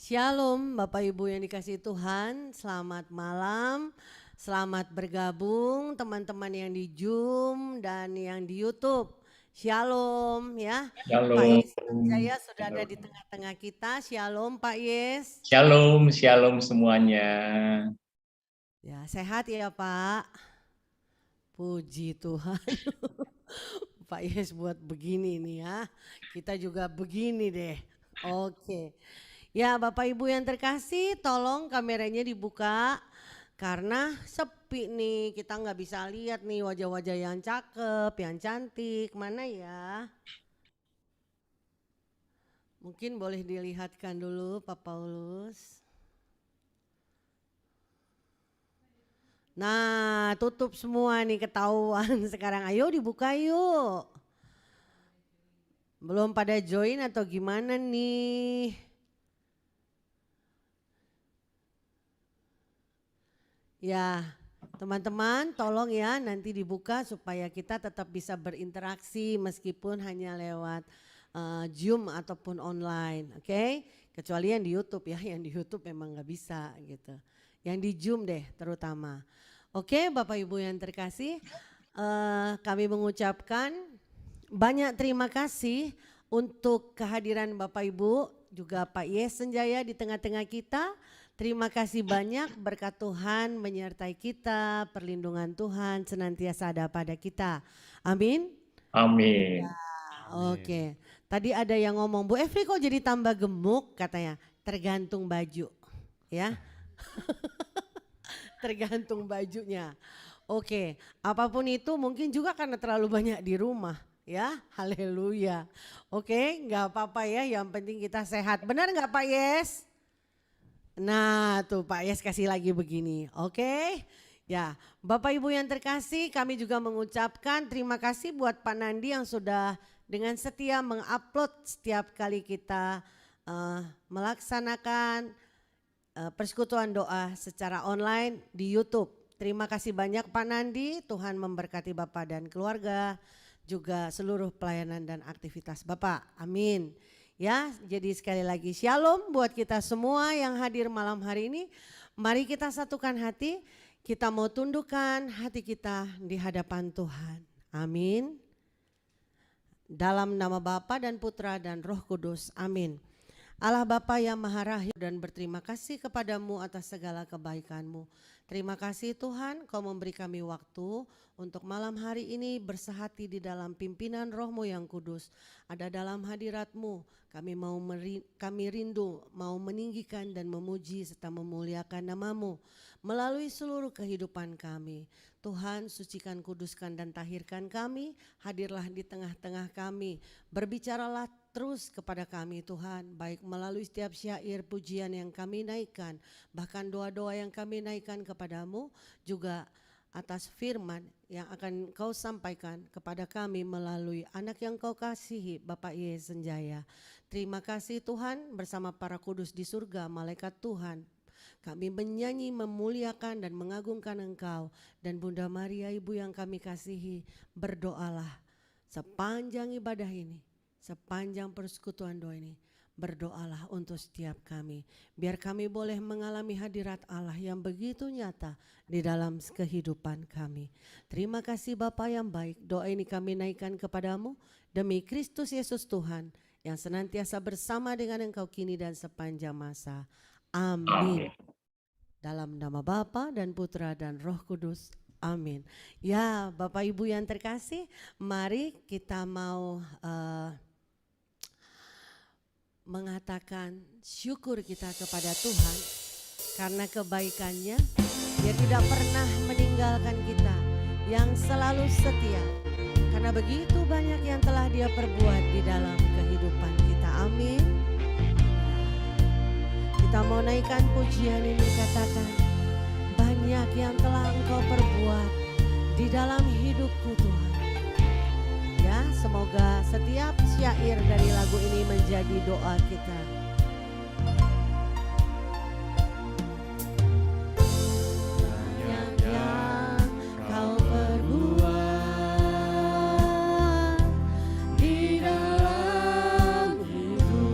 Shalom Bapak Ibu yang dikasihi Tuhan, selamat malam, selamat bergabung teman-teman yang di Zoom dan yang di YouTube. Shalom ya, Pak Shalom. Yes Jaya sudah ada di tengah-tengah kita. Shalom Pak Yes. Shalom, shalom semuanya. Ya sehat ya Pak. Puji Tuhan. Pak Yes buat begini nih ya, kita juga begini deh. Oke. Ya Bapak Ibu yang terkasih, tolong kameranya dibuka karena sepi nih, kita nggak bisa lihat nih wajah-wajah yang cakep, yang cantik, mana ya? Mungkin boleh dilihatkan dulu Pak Paulus. Nah tutup semua nih ketahuan sekarang, ayo dibuka yuk. Belum pada join atau gimana nih? Ya, teman-teman tolong ya nanti dibuka supaya kita tetap bisa berinteraksi meskipun hanya lewat Zoom ataupun online, oke? Kecuali yang di YouTube ya, yang di YouTube memang nggak bisa gitu. Yang di Zoom deh terutama. Oke, Bapak Ibu yang terkasih, kami mengucapkan banyak terima kasih untuk kehadiran Bapak Ibu, juga Pak Yes Senjaya di tengah-tengah kita. Terima kasih banyak, berkat Tuhan menyertai kita, perlindungan Tuhan senantiasa ada pada kita. Amin. Amin. Ya, oke. Tadi ada yang ngomong, Bu Efri kok jadi tambah gemuk katanya, tergantung baju ya. Tergantung bajunya. Oke, apapun itu mungkin juga karena terlalu banyak di rumah ya, haleluya. Oke, nggak apa-apa ya, yang penting kita sehat. Benar nggak Pak Yes? Nah tuh Pak Yes kasih lagi begini, oke? Ya, Bapak Ibu yang terkasih, kami juga mengucapkan terima kasih buat Pak Nandi yang sudah dengan setia mengupload setiap kali kita melaksanakan persekutuan doa secara online di YouTube. Terima kasih banyak Pak Nandi, Tuhan memberkati Bapak dan keluarga, juga seluruh pelayanan dan aktivitas Bapak, amin. Ya, jadi sekali lagi shalom buat kita semua yang hadir malam hari ini. Mari kita satukan hati, kita mau tundukkan hati kita di hadapan Tuhan. Amin. Dalam nama Bapa dan Putra dan Roh Kudus, amin. Allah Bapa yang Maha Rahim dan berterima kasih kepadamu atas segala kebaikanmu. Terima kasih Tuhan, Kau memberi kami waktu untuk malam hari ini bersehati di dalam pimpinan Roh-Mu yang kudus. Ada dalam hadirat-Mu, kami rindu mau meninggikan dan memuji serta memuliakan nama-Mu melalui seluruh kehidupan kami. Tuhan, sucikan, kuduskan dan tahirkan kami, hadirlah di tengah-tengah kami, berbicaralah terus kepada kami Tuhan, baik melalui setiap syair pujian yang kami naikkan, bahkan doa-doa yang kami naikkan kepadamu, juga atas firman yang akan Kau sampaikan kepada kami melalui anak yang Kau kasihi, Bapak Yes Senjaya. Terima kasih Tuhan, bersama para kudus di surga, malaikat Tuhan, kami menyanyi, memuliakan dan mengagungkan Engkau. Dan Bunda Maria Ibu yang kami kasihi, berdoalah sepanjang ibadah ini, sepanjang persekutuan doa ini, berdoalah untuk setiap kami. Biar kami boleh mengalami hadirat Allah yang begitu nyata di dalam kehidupan kami. Terima kasih Bapa yang baik, doa ini kami naikkan kepadamu demi Kristus Yesus Tuhan yang senantiasa bersama dengan Engkau kini dan sepanjang masa. Amin. Dalam nama Bapa dan Putra dan Roh Kudus. Amin. Ya, Bapak Ibu yang terkasih, mari kita mau mengatakan syukur kita kepada Tuhan karena kebaikannya. Dia tidak pernah meninggalkan kita, yang selalu setia. Karena begitu banyak yang telah Dia perbuat di dalam kehidupan kita. Amin. Kita mau naikkan pujian ini, katakan, banyak yang telah Engkau perbuat di dalam hidupku Tuhan. Ya, semoga setiap syair dari lagu ini menjadi doa kita. Banyak yang Kau perbuat di dalam hidupku.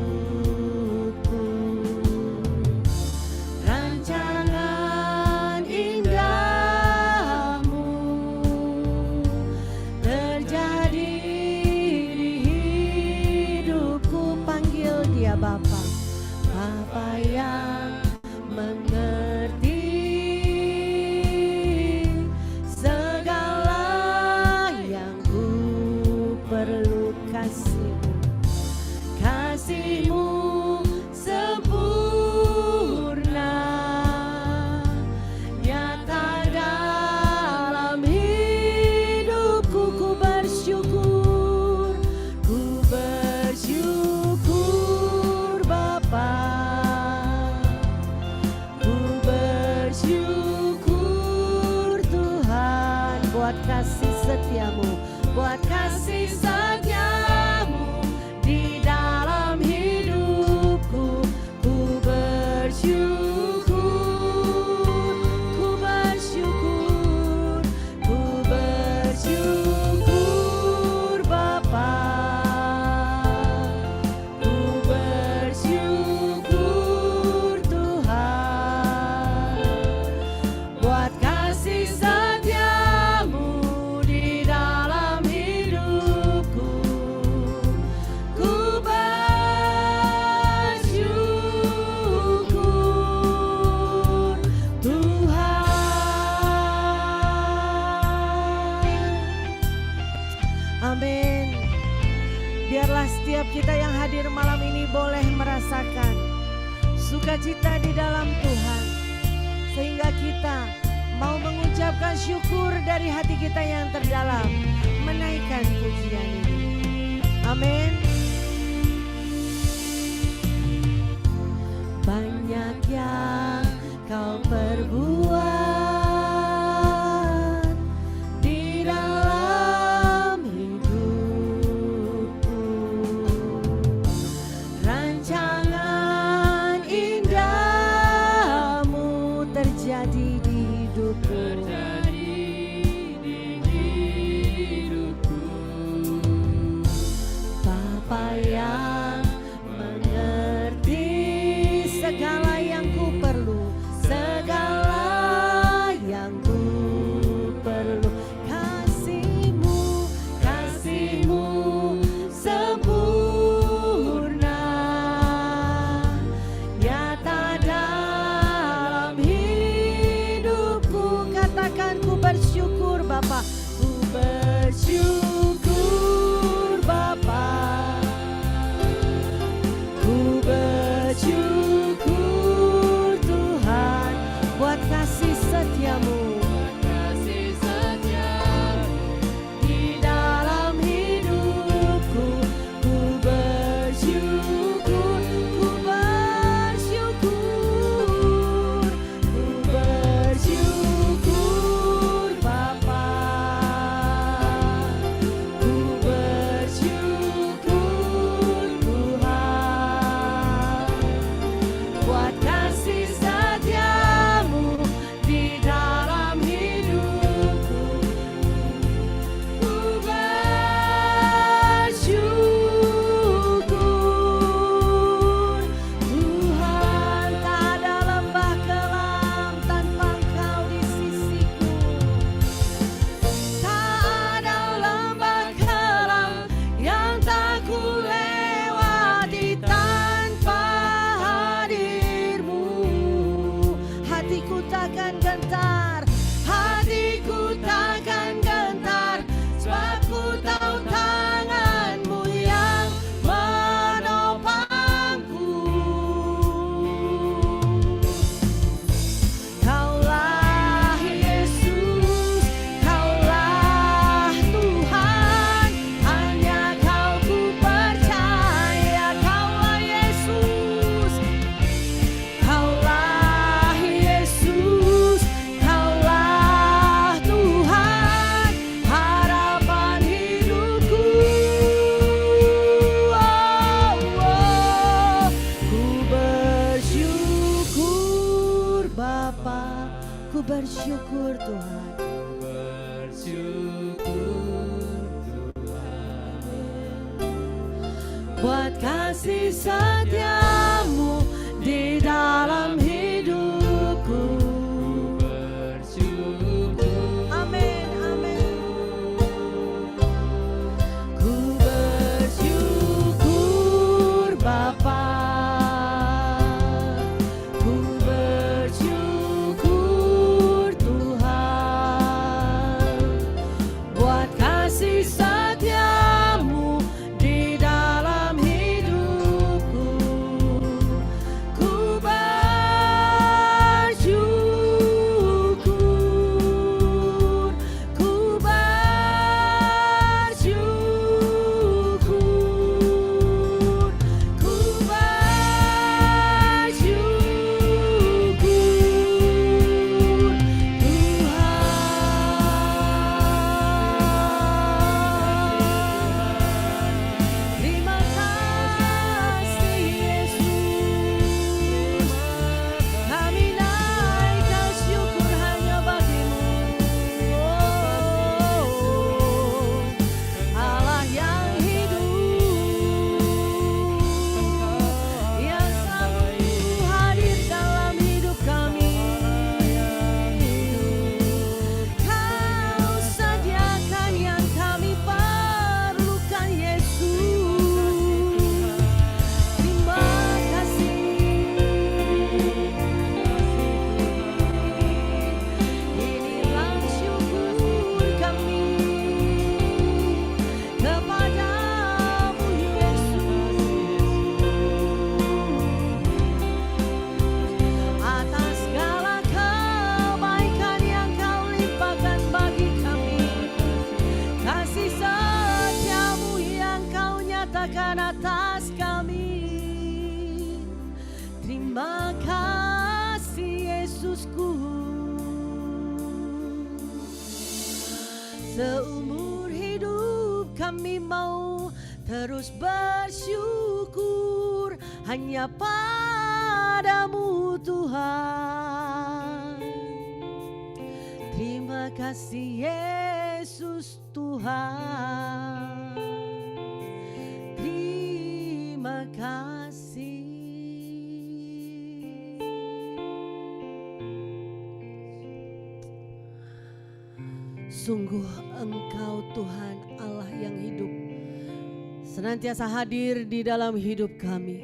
sukacita di dalam Tuhan, sehingga kita mau mengucapkan syukur dari hati kita yang terdalam, menaikkan pujian ini. Amin. Banyak yang kau perbuat di dalam hidupku, rancangan indahmu terjadi di hidupku. Bapa yang mengerti segala yang ku perlu, segala yang ku perlu. Kasih-Mu, kasih-Mu sempurna, nyata dalam hidupku. Katakan ku bersyukur Bapa, ku bersyukur Bapa, ku bersyukur Tuhan buat kasih setiamu di dalam hidupku. Ku bersyukur, ku bersyukur, ku bersyukur Bapa, ku bersyukur Tuhan buat kasih setiamu di dalam hidupku. Ku bersyukur Tuhan, tak ada lembah kelam tanpa Engkau di sisiku. Tak ada lembah kelam yang tak ku lewati tanpa hadir-Mu. Hatiku takkan gentar, hatiku takkan gentar, sebab ku tahu tangan-Mu yang menopangku. Kaulah Yesus, Kaulah Tuhan, hanya Kau ku percaya. Kaulah Yesus, Kaulah Yesus, Kaulah Tuhan, harapan hidupku. Ku bersyukur Bapa, ku bersyukur Tuhan. Buat kasih setiamu di dalam hidupku. Amin, amin. Ku bersyukur Bapa, ku bersyukur Tuhan buat kasih setiamu di dalam hidupku. Yesusku. Seumur hidup kami mau terus bersyukur hanya padamu Tuhan. Terima kasih Yesus Tuhan. Terima kasih. Sungguh Engkau Tuhan Allah yang hidup, senantiasa hadir di dalam hidup kami.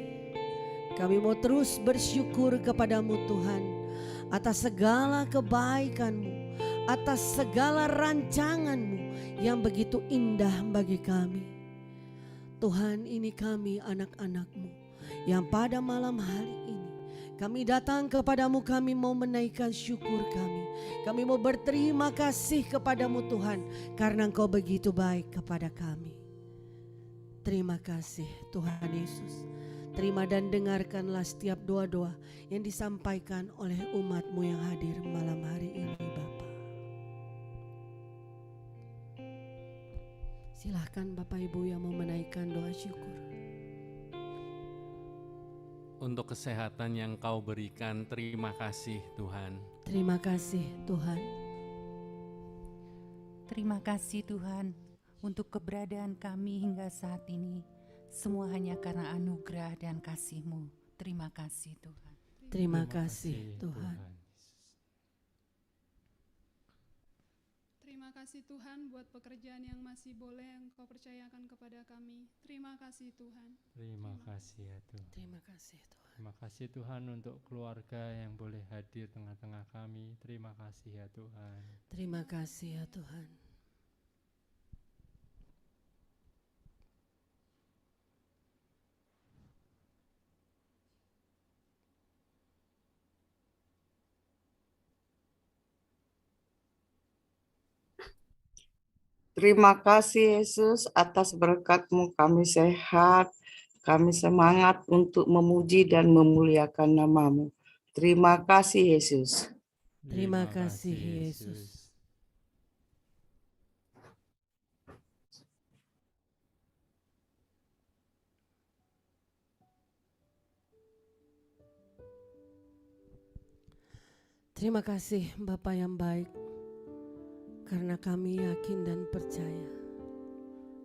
Kami mau terus bersyukur kepadamu Tuhan atas segala kebaikan-Mu, atas segala rancangan-Mu yang begitu indah bagi kami. Tuhan, ini kami anak-anak-Mu yang pada malam hari ini kami datang kepadamu, kami mau menaikkan syukur kami. Kami mau berterima kasih kepadamu Tuhan, karena Engkau begitu baik kepada kami. Terima kasih Tuhan Yesus. Terima dan dengarkanlah setiap doa-doa yang disampaikan oleh umat-Mu yang hadir malam hari ini Bapa. Silahkan Bapak Ibu yang mau menaikkan doa syukur. Untuk kesehatan yang Kau berikan, terima kasih Tuhan. Terima kasih Tuhan. Terima kasih Tuhan untuk keberadaan kami hingga saat ini. Semua hanya karena anugerah dan kasih-Mu. Terima kasih Tuhan. Terima kasih Tuhan. Terima kasih Tuhan buat pekerjaan yang masih boleh Engkau percayakan kepada kami. Terima kasih Tuhan. Terima kasih ya Tuhan. Terima kasih Tuhan. Terima kasih Tuhan untuk keluarga yang boleh hadir tengah-tengah kami. Terima kasih ya Tuhan. Terima kasih ya Tuhan. Terima kasih Yesus atas berkat-Mu kami sehat, kami semangat untuk memuji dan memuliakan nama-Mu. Terima kasih Yesus. Terima kasih Yesus. Terima kasih Bapa yang baik, karena kami yakin dan percaya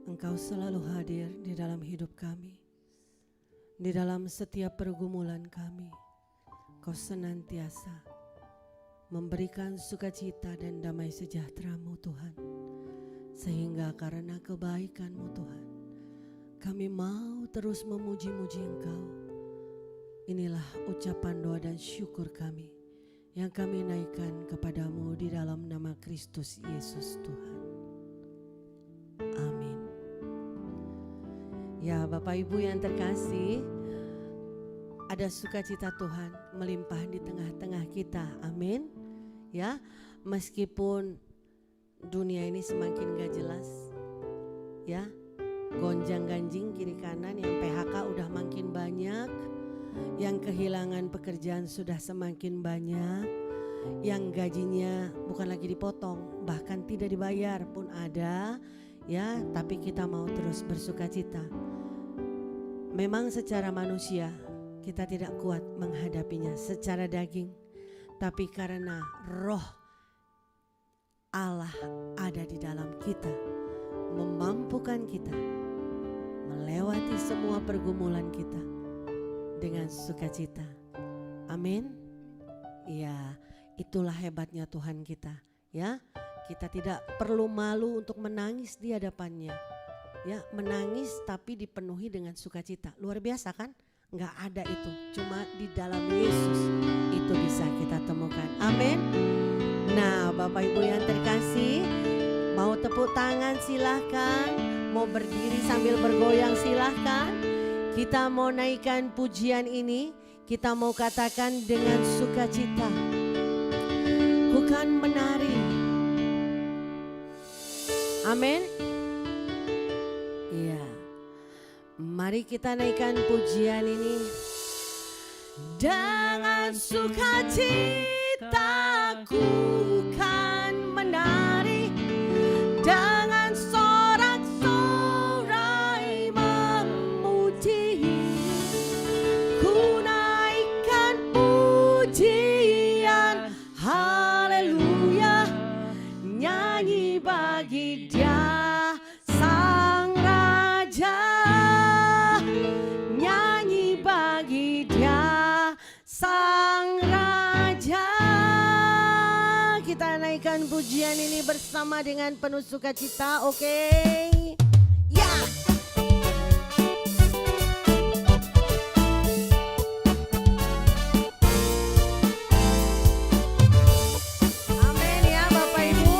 Engkau selalu hadir di dalam hidup kami. Di dalam setiap pergumulan kami, Kau senantiasa memberikan sukacita dan damai sejahtera-Mu Tuhan. Sehingga karena kebaikan-Mu Tuhan, kami mau terus memuji-muji Engkau. Inilah ucapan doa dan syukur kami yang kami naikkan kepadamu di dalam nama Kristus Yesus Tuhan. Amin. Ya Bapak Ibu yang terkasih, ada sukacita Tuhan melimpah di tengah-tengah kita. Amin. Ya, meskipun dunia ini semakin gak jelas, ya, gonjang-ganjing kiri kanan, yang PHK udah makin banyak, yang kehilangan pekerjaan sudah semakin banyak, yang gajinya bukan lagi dipotong, bahkan tidak dibayar pun ada, ya, tapi kita mau terus bersukacita. Memang secara manusia kita tidak kuat menghadapinya secara daging, tapi karena roh Allah ada di dalam kita, memampukan kita melewati semua pergumulan kita dengan sukacita. Amin. Ya, itulah hebatnya Tuhan kita, ya. Kita tidak perlu malu untuk menangis di hadapannya. Ya, menangis tapi dipenuhi dengan sukacita. Luar biasa kan? Enggak ada itu, cuma di dalam Yesus itu bisa kita temukan. Amin. Nah, Bapak Ibu yang terkasih, mau tepuk tangan silahkan, mau berdiri sambil bergoyang silahkan. Kita mau naikkan pujian ini, kita mau katakan dengan sukacita, ku kan menari. Amin. Iya. Mari kita naikkan pujian ini dengan sukacita. citaku kan menari dengan sorak-sorai memuji. Ku naikkan pujian, haleluya, nyanyi bagi Dia Sang Raja, nyanyi bagi Dia Sang Raja. Kita naikkan pujian ini bersama dengan penuh sukacita, oke? Ya. Amin ya Bapak Ibu.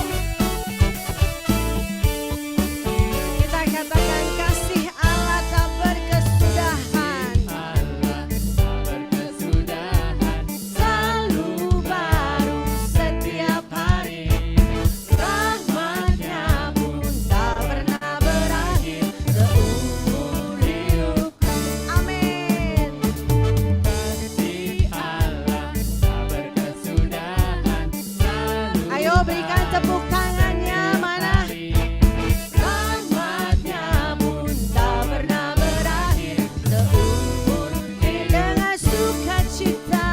Kita katakan kasih Allah tak berkesudahan, Allah tak berkesudahan, selalu baru setiap hari. Rahmat-Nya pun tak pernah berakhir seumur hidupku. Amin. kasih Allah tak berkesudahan, selalu Ayo berikan tepuk tangannya, mana? Rahmat-Nya pun tak pernah berakhir seumur hidup. Dengan sukacita,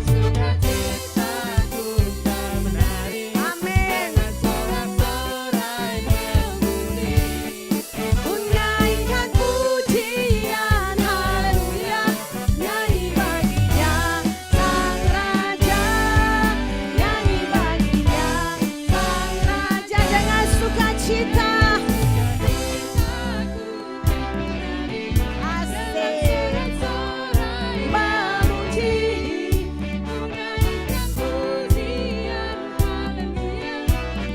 sukacitaku tak menari, amin. sorak-sorai memuji. Ku naikkan pujian, haleluya, nyanyi bagi Dia Sang Raja, nyanyi bagi Dia Sang Raja dengan sukacita. Asik memuji,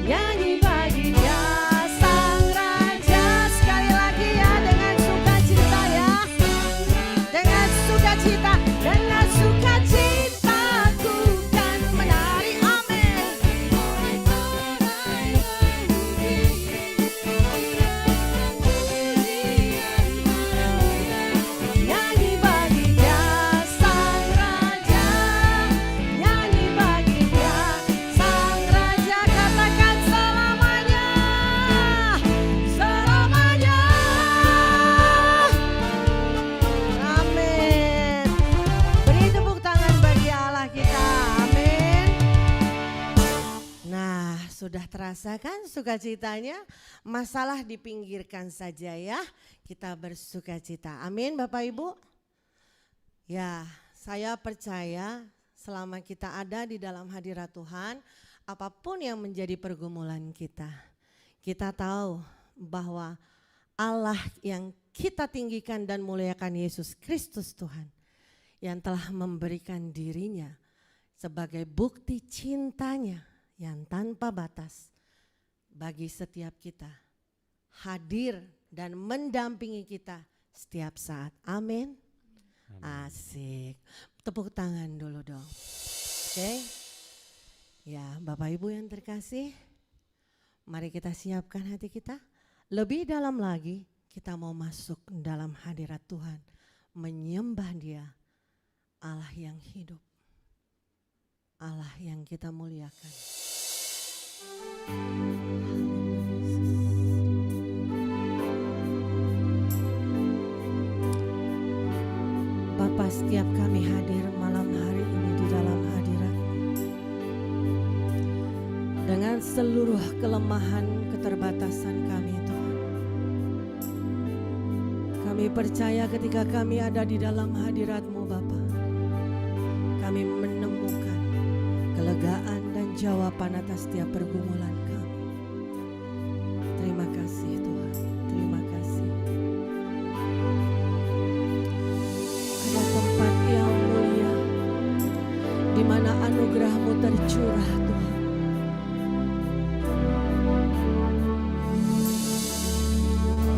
nyanyi bagi Dia Sang Raja. Sekali lagi ya, dengan sukacita ya, dengan sukacita, dengan sukacitaku kan menari, amin. Nyanyi bagi Dia Sang Raja, nyanyi bagi Dia Sang Raja. Katakan selamanya, selamanya. Amin. Beri tepuk tangan bagi Allah kita, amin. Nah, sudah terasa kan sukacitanya? Masalah dipinggirkan saja ya. Kita bersukacita. Amin Bapak Ibu. Ya, saya percaya selama kita ada di dalam hadirat Tuhan, apapun yang menjadi pergumulan kita tahu bahwa Allah yang kita tinggikan dan muliakan, Yesus Kristus Tuhan, yang telah memberikan dirinya sebagai bukti cintanya yang tanpa batas bagi setiap kita, hadir dan mendampingi kita setiap saat. Amin. Asik. Tepuk tangan dulu dong. Oke. Ya, Bapak Ibu yang terkasih, mari kita siapkan hati kita. Lebih dalam lagi, kita mau masuk dalam hadirat Tuhan, menyembah Dia, Allah yang hidup, Allah yang kita muliakan. Bapa, setiap kami hadir malam hari ini di dalam hadirat, dengan seluruh kelemahan keterbatasan kami Tuhan, kami percaya ketika kami ada di dalam hadirat-Mu Bapa, kami menemukan kelegaan dan jawaban atas setiap pergumulan kami. Terima kasih Tuhan, terima kasih. Ada tempat yang mulia di mana anugerah-Mu tercurah Tuhan.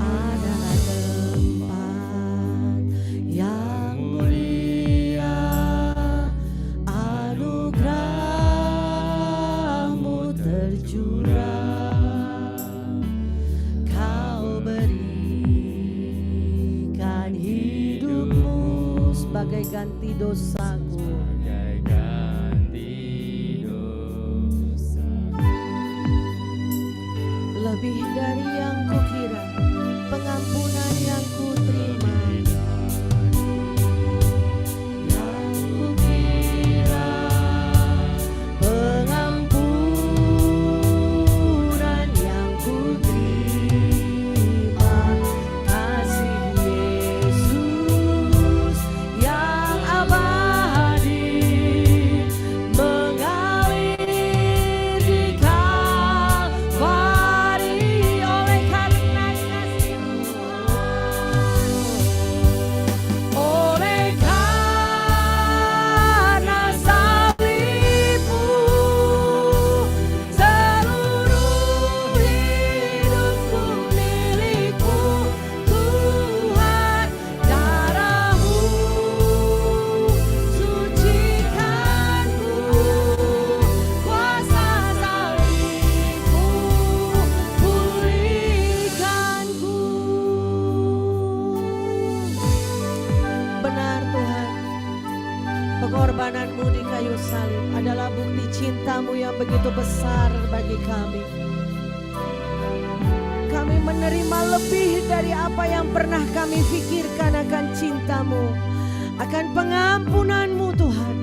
Adalah tempat yang mulia, anugerah-Mu tercurah. Kau berikan hidupmu sebagai ganti dosaku. Sebagai ganti pengorbananmu di kayu salib adalah bukti cintamu yang begitu besar bagi kami. Kami menerima lebih dari apa yang pernah kami pikirkan akan cintamu, akan pengampunanmu Tuhan.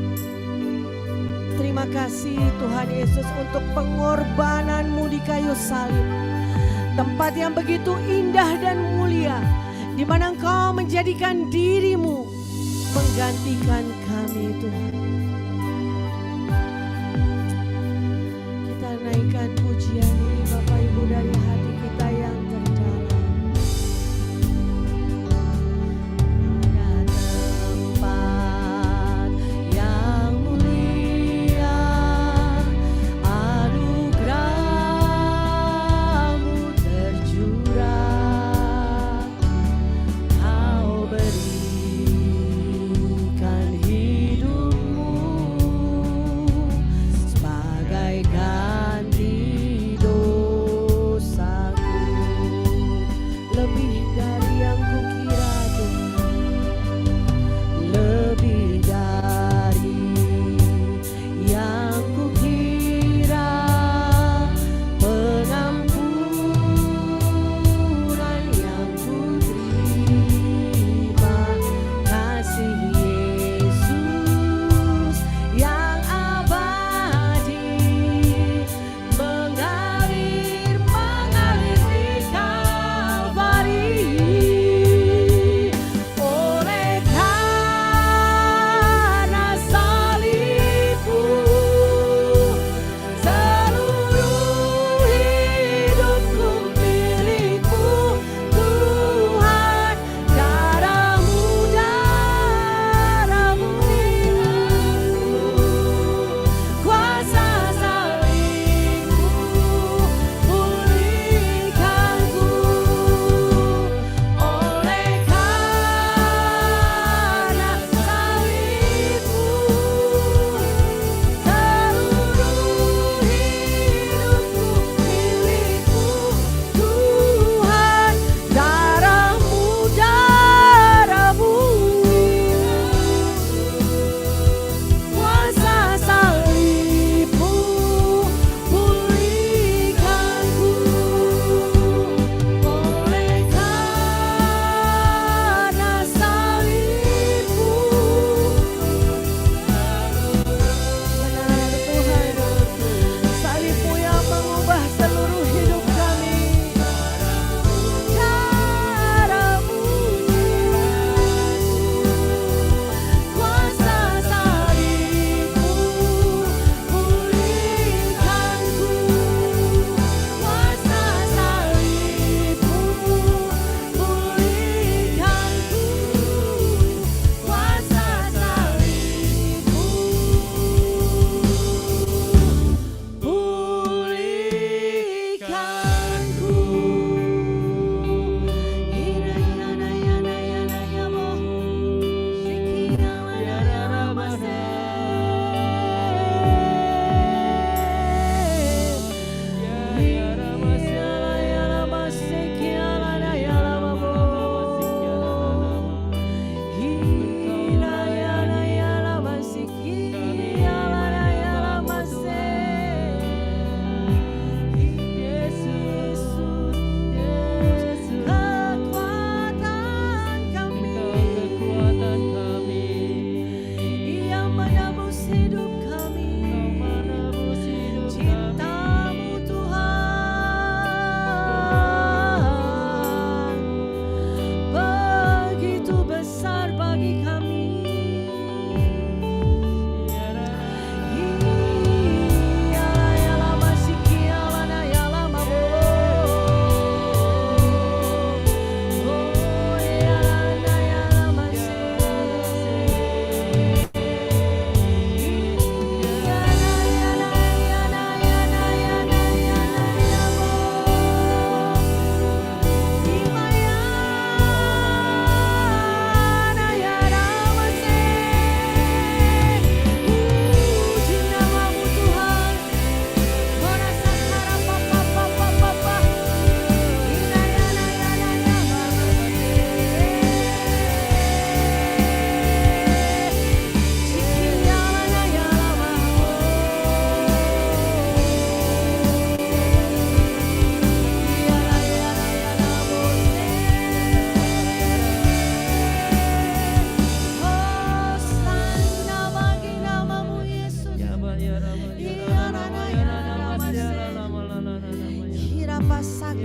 Terima kasih Tuhan Yesus untuk pengorbananmu di kayu salib. Tempat yang begitu indah dan mulia, di mana Engkau menjadikan dirimu menggantikan kami Tuhan. Kita naikkan pujian ini Bapak Ibu dari hati kita yang terdalam. Pada tempat yang mulia, anugerah-Mu tercurah. Kau berikan hidupmu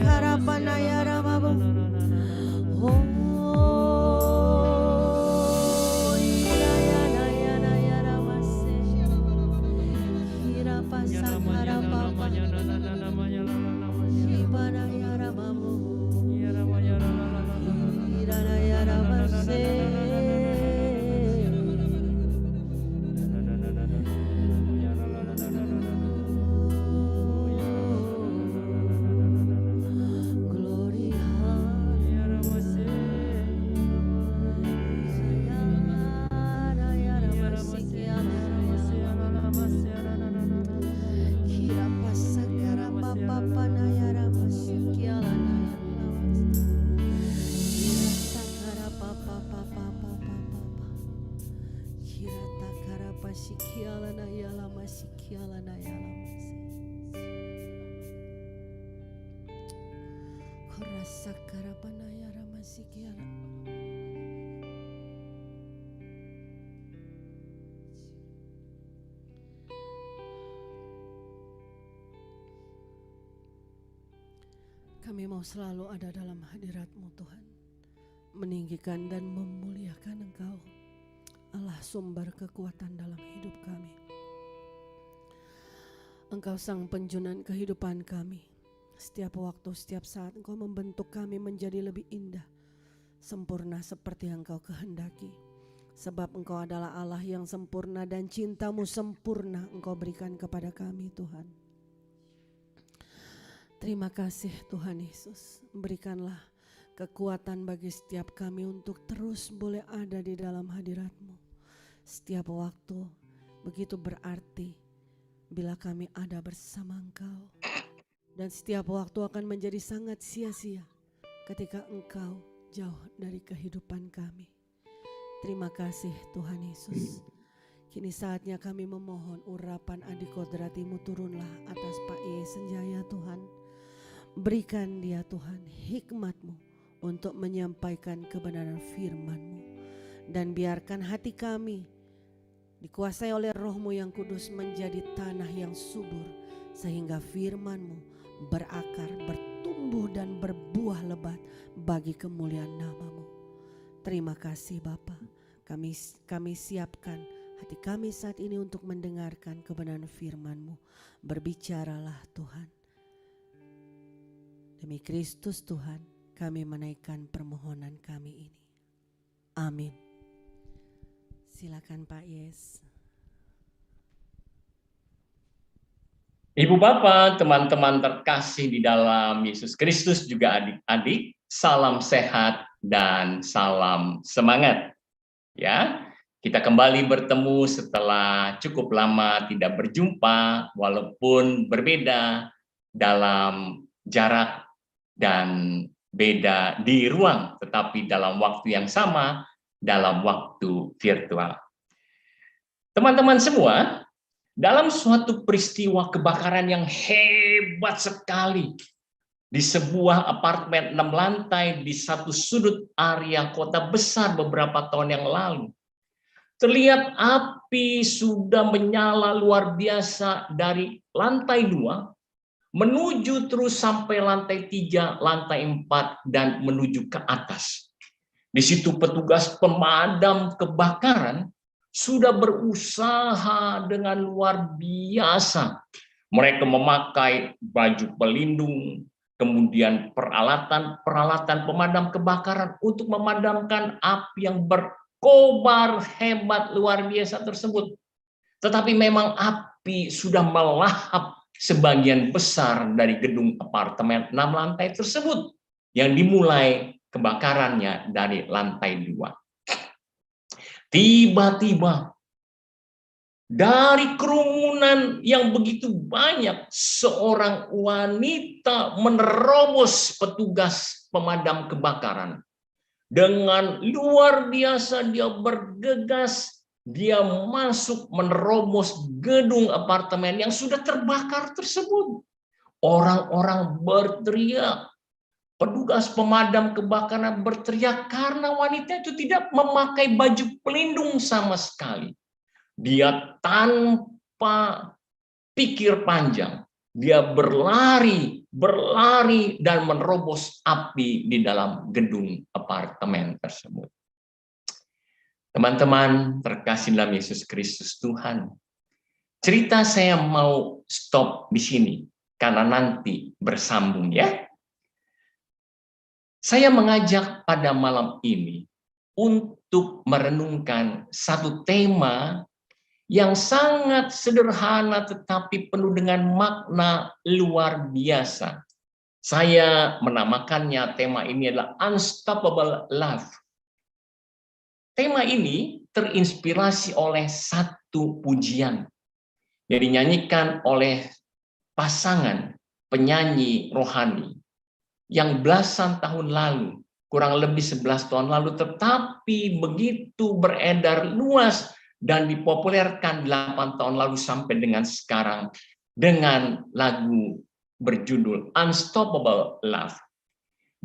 karapana ramabu. Oh, ya ramase. Kira pasakara papa. Shibana ya ramamu. Irana ya ramase. Glory, Kira pasakara papa panayara masikiala Kira takara papa papa papa papa Kira takara pasikiala nayala masikiala nayala Korasakara panayara masikiala. Kami mau selalu ada dalam hadirat-Mu Tuhan, meninggikan dan memuliakan Engkau, Allah sumber kekuatan dalam hidup kami. Engkau sang penjunan kehidupan kami. Setiap waktu, setiap saat Engkau membentuk kami menjadi lebih indah, sempurna seperti yang Engkau kehendaki. Sebab Engkau adalah Allah yang sempurna dan cinta-Mu sempurna Engkau berikan kepada kami Tuhan. Terima kasih Tuhan Yesus, berikanlah kekuatan bagi setiap kami untuk terus boleh ada di dalam hadirat-Mu. Setiap waktu begitu berarti bila kami ada bersama Engkau. Dan setiap waktu akan menjadi sangat sia-sia ketika Engkau jauh dari kehidupan kami. Terima kasih Tuhan Yesus. Kini saatnya kami memohon urapan adikodrati-Mu turunlah atas Pak Ye Senjaya Tuhan. Berikan dia Tuhan hikmat-Mu untuk menyampaikan kebenaran firman-Mu. Dan biarkan hati kami dikuasai oleh Roh-Mu yang kudus menjadi tanah yang subur. Sehingga firman-Mu berakar, bertumbuh dan berbuah lebat bagi kemuliaan nama-Mu. Terima kasih Bapa. Kami siapkan hati kami saat ini untuk mendengarkan kebenaran firman-Mu. Berbicaralah Tuhan. Demi Kristus Tuhan, kami menaikkan permohonan kami ini. Amin. Silakan Pak Yes. Ibu Bapak, teman-teman terkasih di dalam Yesus Kristus, juga adik-adik, salam sehat dan salam semangat. Ya, kita kembali bertemu setelah cukup lama tidak berjumpa, walaupun berbeda dalam jarak dan beda di ruang, tetapi dalam waktu yang sama, dalam waktu virtual. Teman-teman semua, dalam suatu peristiwa kebakaran yang hebat sekali di sebuah apartemen 6 lantai di satu sudut area kota besar beberapa tahun yang lalu, terlihat api sudah menyala luar biasa dari lantai 2 menuju terus sampai lantai 3, lantai 4, dan menuju ke atas. Di situ petugas pemadam kebakaran sudah berusaha dengan luar biasa. Mereka memakai baju pelindung, kemudian peralatan pemadam kebakaran untuk memadamkan api yang berkobar hebat luar biasa tersebut. Tetapi memang api sudah melahap sebagian besar dari gedung apartemen 6 lantai tersebut yang dimulai kebakarannya dari lantai 2. Tiba-tiba dari kerumunan yang begitu banyak, seorang wanita menerobos petugas pemadam kebakaran. Dengan luar biasa dia bergegas, dia masuk menerobos gedung apartemen yang sudah terbakar tersebut. Orang-orang berteriak, petugas pemadam kebakaran berteriak karena wanita itu tidak memakai baju pelindung sama sekali. Dia tanpa pikir panjang, dia berlari berlari dan menerobos api di dalam gedung apartemen tersebut. Teman-teman terkasih dalam Yesus Kristus Tuhan, cerita saya mau stop di sini karena nanti bersambung ya. Saya mengajak pada malam ini untuk merenungkan satu tema yang sangat sederhana tetapi penuh dengan makna luar biasa. Saya menamakannya, tema ini adalah Unstoppable Love. Tema ini terinspirasi oleh satu pujian yang dinyanyikan oleh pasangan penyanyi rohani yang belasan tahun lalu, kurang lebih 11 tahun lalu, tetapi begitu beredar luas dan dipopulerkan 8 tahun lalu sampai dengan sekarang dengan lagu berjudul Unstoppable Love.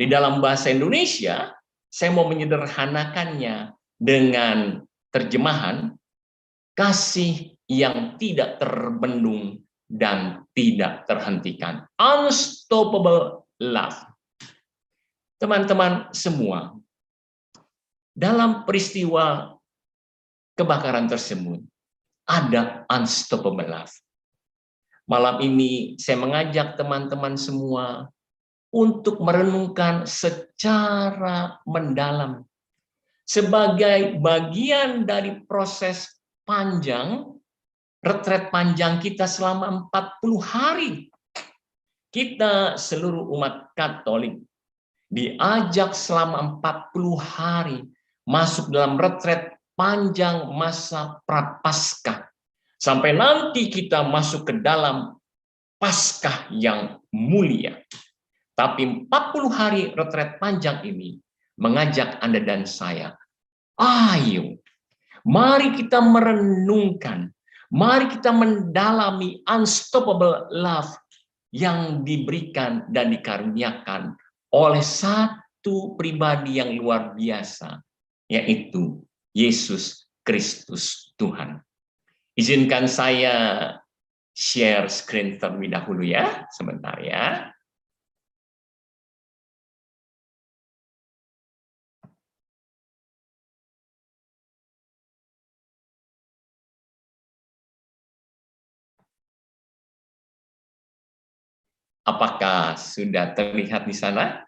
Di dalam bahasa Indonesia, saya mau menyederhanakannya dengan terjemahan kasih yang tidak terbendung dan tidak terhentikan. Unstoppable love. Teman-teman semua, dalam peristiwa kebakaran tersebut ada unstoppable love. Malam ini saya mengajak teman-teman semua untuk merenungkan secara mendalam sebagai bagian dari proses panjang, retret panjang kita selama 40 hari. Kita seluruh umat Katolik diajak selama 40 hari masuk dalam retret panjang masa Prapaskah. Sampai nanti kita masuk ke dalam Paskah yang mulia. Tapi 40 hari retret panjang ini mengajak Anda dan saya, ayo, mari kita merenungkan, mari kita mendalami unstoppable love yang diberikan dan dikaruniakan oleh satu pribadi yang luar biasa, yaitu Yesus Kristus Tuhan. Izinkan saya share screen terlebih dahulu ya, sebentar ya. Apakah sudah terlihat di sana?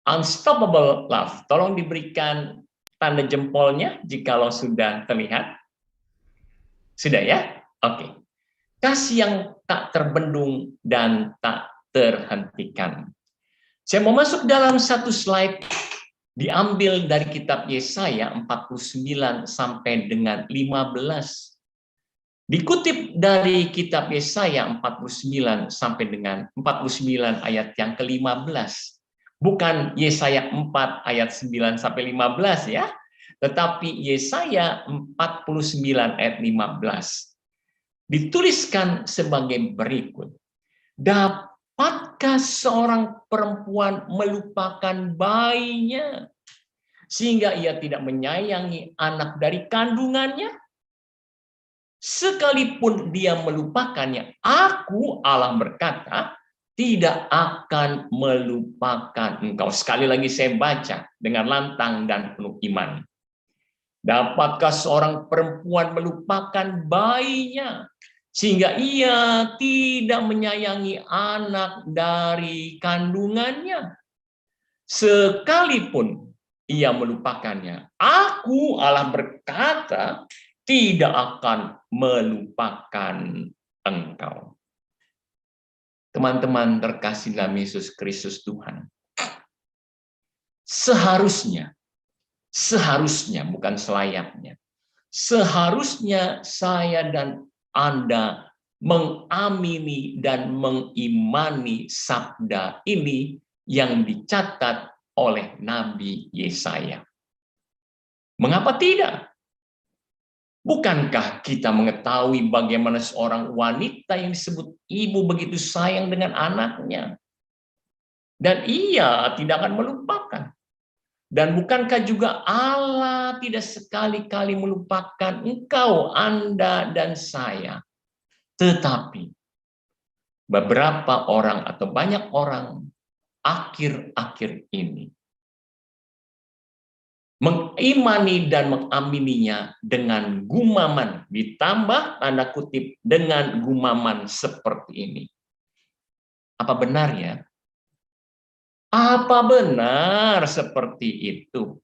Unstoppable love. Tolong diberikan tanda jempolnya jikalau sudah terlihat. Sudah ya? Oke. Kasih yang tak terbendung dan tak terhentikan. Saya mau masuk dalam satu slide diambil dari kitab Yesaya 49 sampai dengan 15. Dikutip dari kitab Yesaya 49 sampai dengan 49 ayat yang ke-15. Bukan Yesaya 4 ayat 9 sampai 15 ya, tetapi Yesaya 49 ayat 15. Dituliskan sebagai berikut. Dapatkah seorang perempuan melupakan bayinya sehingga ia tidak menyayangi anak dari kandungannya? Sekalipun dia melupakannya, aku Allah berkata, tidak akan melupakan engkau. Sekali lagi saya baca dengan lantang dan penuh iman. Dapatkah seorang perempuan melupakan bayinya sehingga ia tidak menyayangi anak dari kandungannya? Sekalipun ia melupakannya, aku Allah berkata, tidak akan melupakan engkau. Teman-teman terkasih dalam Yesus Kristus Tuhan. Seharusnya bukan selayaknya. Seharusnya saya dan Anda mengamini dan mengimani sabda ini yang dicatat oleh Nabi Yesaya. Mengapa tidak? Bukankah kita mengetahui bagaimana seorang wanita yang disebut ibu begitu sayang dengan anaknya? Dan ia tidak akan melupakan. Dan bukankah juga Allah tidak sekali-kali melupakan engkau, Anda, dan saya? Tetapi beberapa orang atau banyak orang akhir-akhir ini mengimani dan mengamininya dengan gumaman, ditambah tanda kutip dengan gumaman seperti ini. Apa benar ya? Apa benar seperti itu?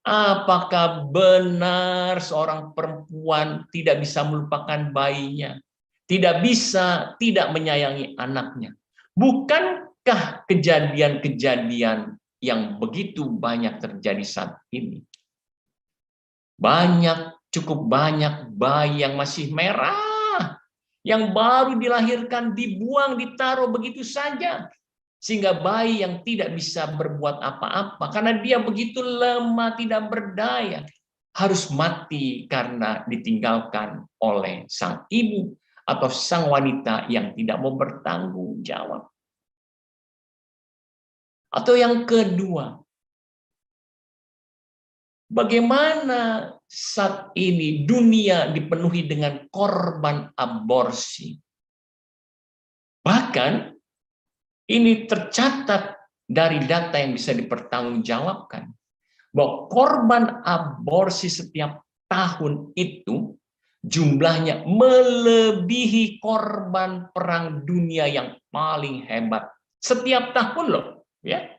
Apakah benar seorang perempuan tidak bisa melupakan bayinya? Tidak bisa tidak menyayangi anaknya? Bukankah kejadian-kejadian yang begitu banyak terjadi saat ini? Cukup banyak bayi yang masih merah, yang baru dilahirkan, dibuang, ditaruh begitu saja. Sehingga bayi yang tidak bisa berbuat apa-apa, karena dia begitu lemah, tidak berdaya, harus mati karena ditinggalkan oleh sang ibu atau sang wanita yang tidak mau bertanggung jawab. Atau yang kedua, bagaimana saat ini dunia dipenuhi dengan korban aborsi. Bahkan ini tercatat dari data yang bisa dipertanggungjawabkan, bahwa korban aborsi setiap tahun itu jumlahnya melebihi korban perang dunia yang paling hebat. Setiap tahun loh, ya.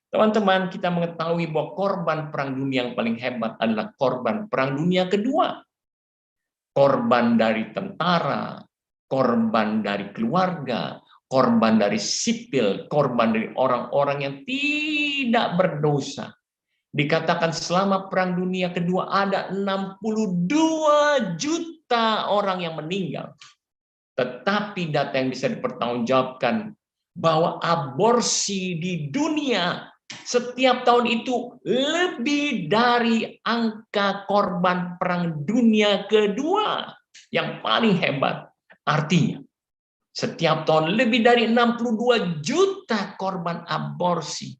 Teman-teman, kita mengetahui bahwa korban perang dunia yang paling hebat adalah korban perang dunia kedua. Korban dari tentara, korban dari keluarga, korban dari sipil, korban dari orang-orang yang tidak berdosa. Dikatakan selama perang dunia kedua ada 62 juta orang yang meninggal. Tetapi data yang bisa dipertanggungjawabkan bahwa aborsi di dunia setiap tahun itu lebih dari angka korban perang dunia kedua yang paling hebat. Artinya, setiap tahun lebih dari 62 juta korban aborsi.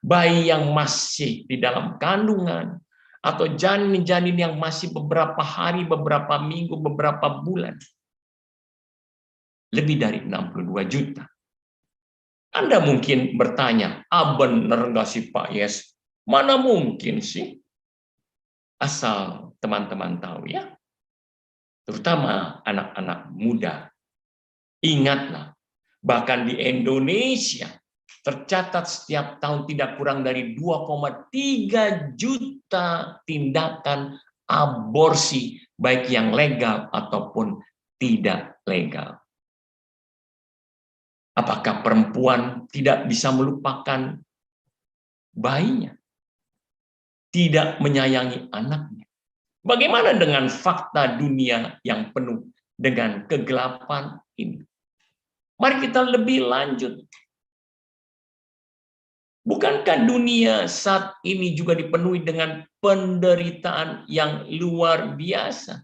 Bayi yang masih di dalam kandungan, atau janin-janin yang masih beberapa hari, beberapa minggu, beberapa bulan. Lebih dari 62 juta. Anda mungkin bertanya, benar nggak sih Pak Yes? Mana mungkin sih? Asal teman-teman tahu ya, terutama anak-anak muda. Ingatlah, bahkan di Indonesia tercatat setiap tahun tidak kurang dari 2,3 juta tindakan aborsi, baik yang legal ataupun tidak legal. Apakah perempuan tidak bisa melupakan bayinya? Tidak menyayangi anaknya? Bagaimana dengan fakta dunia yang penuh dengan kegelapan ini? Mari kita lebih lanjut. Bukankah dunia saat ini juga dipenuhi dengan penderitaan yang luar biasa?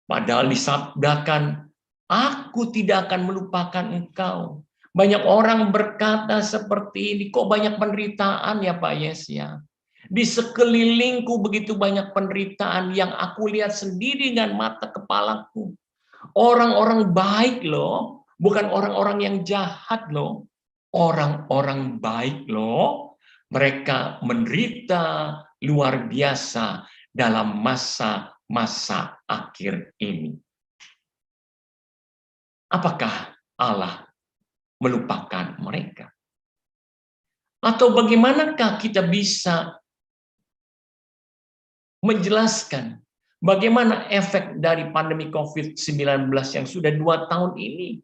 Padahal disabdakan, aku tidak akan melupakan engkau. Banyak orang berkata seperti ini, kok banyak penderitaan ya Pak Yes ya. Di sekelilingku begitu banyak penderitaan yang aku lihat sendiri dengan mata kepalaku. Orang-orang baik loh, bukan orang-orang yang jahat loh. Orang-orang baik loh, mereka menderita luar biasa dalam masa-masa akhir ini. Apakah Allah melupakan mereka? Atau bagaimanakah kita bisa menjelaskan bagaimana efek dari pandemi COVID-19 yang sudah 2 tahun ini?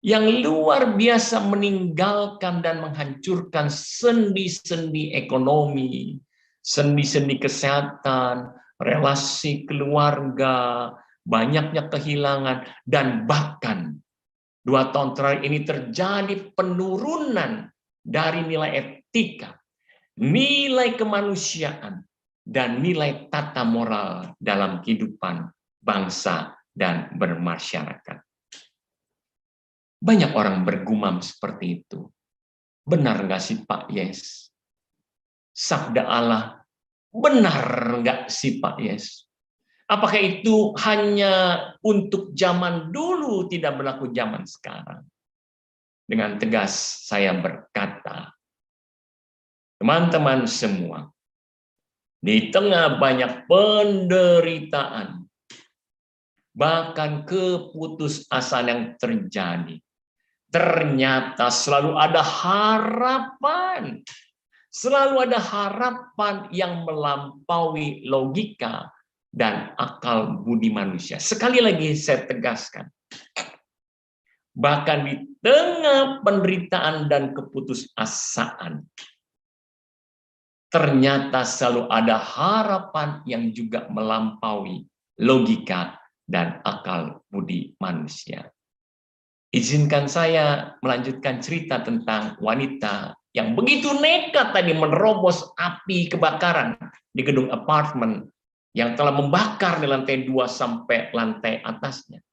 Yang luar biasa meninggalkan dan menghancurkan sendi-sendi ekonomi, sendi-sendi kesehatan, relasi keluarga, banyaknya kehilangan, dan bahkan 2 tahun terakhir ini terjadi penurunan dari nilai etika, nilai kemanusiaan, dan nilai tata moral dalam kehidupan bangsa dan bermasyarakat. Banyak orang bergumam seperti itu. Benar nggak sih Pak Yes? Sabda Allah, benar nggak sih Pak Yes? Apakah itu hanya untuk zaman dulu, tidak berlaku zaman sekarang? Dengan tegas saya berkata, teman-teman semua, di tengah banyak penderitaan, bahkan keputusasaan yang terjadi, ternyata selalu ada harapan. Selalu ada harapan yang melampaui logika dan akal budi manusia. Sekali lagi saya tegaskan, bahkan di tengah penderitaan dan keputusasaan, ternyata selalu ada harapan yang juga melampaui logika dan akal budi manusia. Izinkan saya melanjutkan cerita tentang wanita yang begitu nekat tadi menerobos api kebakaran di gedung apartemen yang telah membakar di lantai 2 sampai lantai atasnya.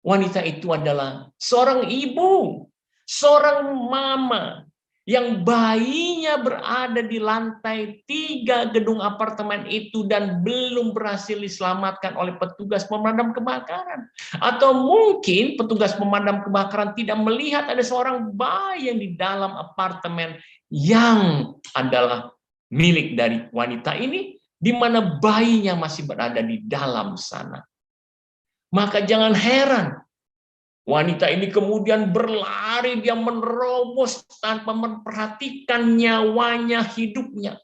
Wanita itu adalah seorang ibu, seorang mama, yang bayinya berada di lantai 3 gedung apartemen itu dan belum berhasil diselamatkan oleh petugas pemadam kebakaran. Atau mungkin petugas pemadam kebakaran tidak melihat ada seorang bayi yang di dalam apartemen yang adalah milik dari wanita ini, di mana bayinya masih berada di dalam sana. Maka jangan heran wanita ini kemudian berlari, dia menerobos tanpa memperhatikan nyawanya, hidupnya.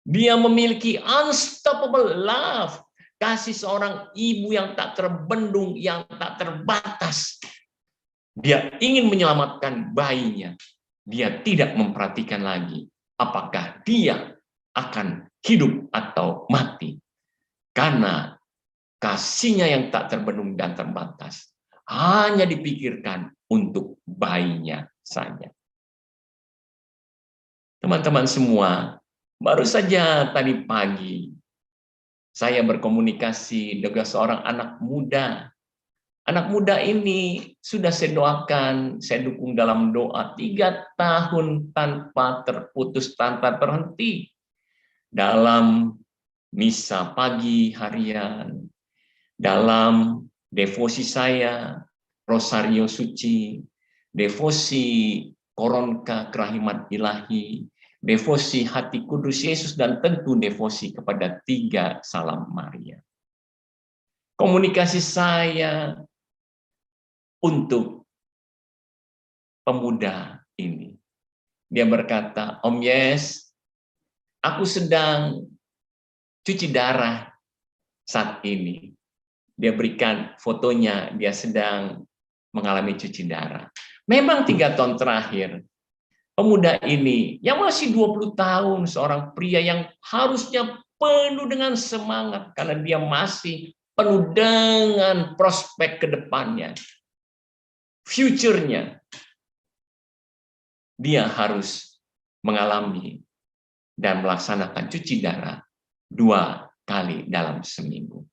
Dia memiliki unstoppable love, kasih seorang ibu yang tak terbendung, yang tak terbatas. Dia ingin menyelamatkan bayinya. Dia tidak memperhatikan lagi apakah dia akan hidup atau mati. Karena kasihnya yang tak terbendung dan terbatas hanya dipikirkan untuk bayinya saja. Teman-teman semua, baru saja tadi pagi saya berkomunikasi dengan seorang anak muda. Anak muda ini sudah saya doakan, saya dukung dalam doa 3 tahun tanpa terputus, tanpa terhenti. Dalam misa pagi harian, dalam devosi saya, Rosario Suci, devosi Koronka Kerahiman Ilahi, devosi Hati Kudus Yesus, dan tentu devosi kepada 3 Salam Maria. Komunikasi saya untuk pemuda ini. Dia berkata, Om Yes, aku sedang cuci darah saat ini. Dia berikan fotonya, dia sedang mengalami cuci darah. Memang 3 tahun terakhir, pemuda ini yang masih 20 tahun, seorang pria yang harusnya penuh dengan semangat karena dia masih penuh dengan prospek ke depannya, future-nya. Dia harus mengalami dan melaksanakan cuci darah 2 kali dalam seminggu.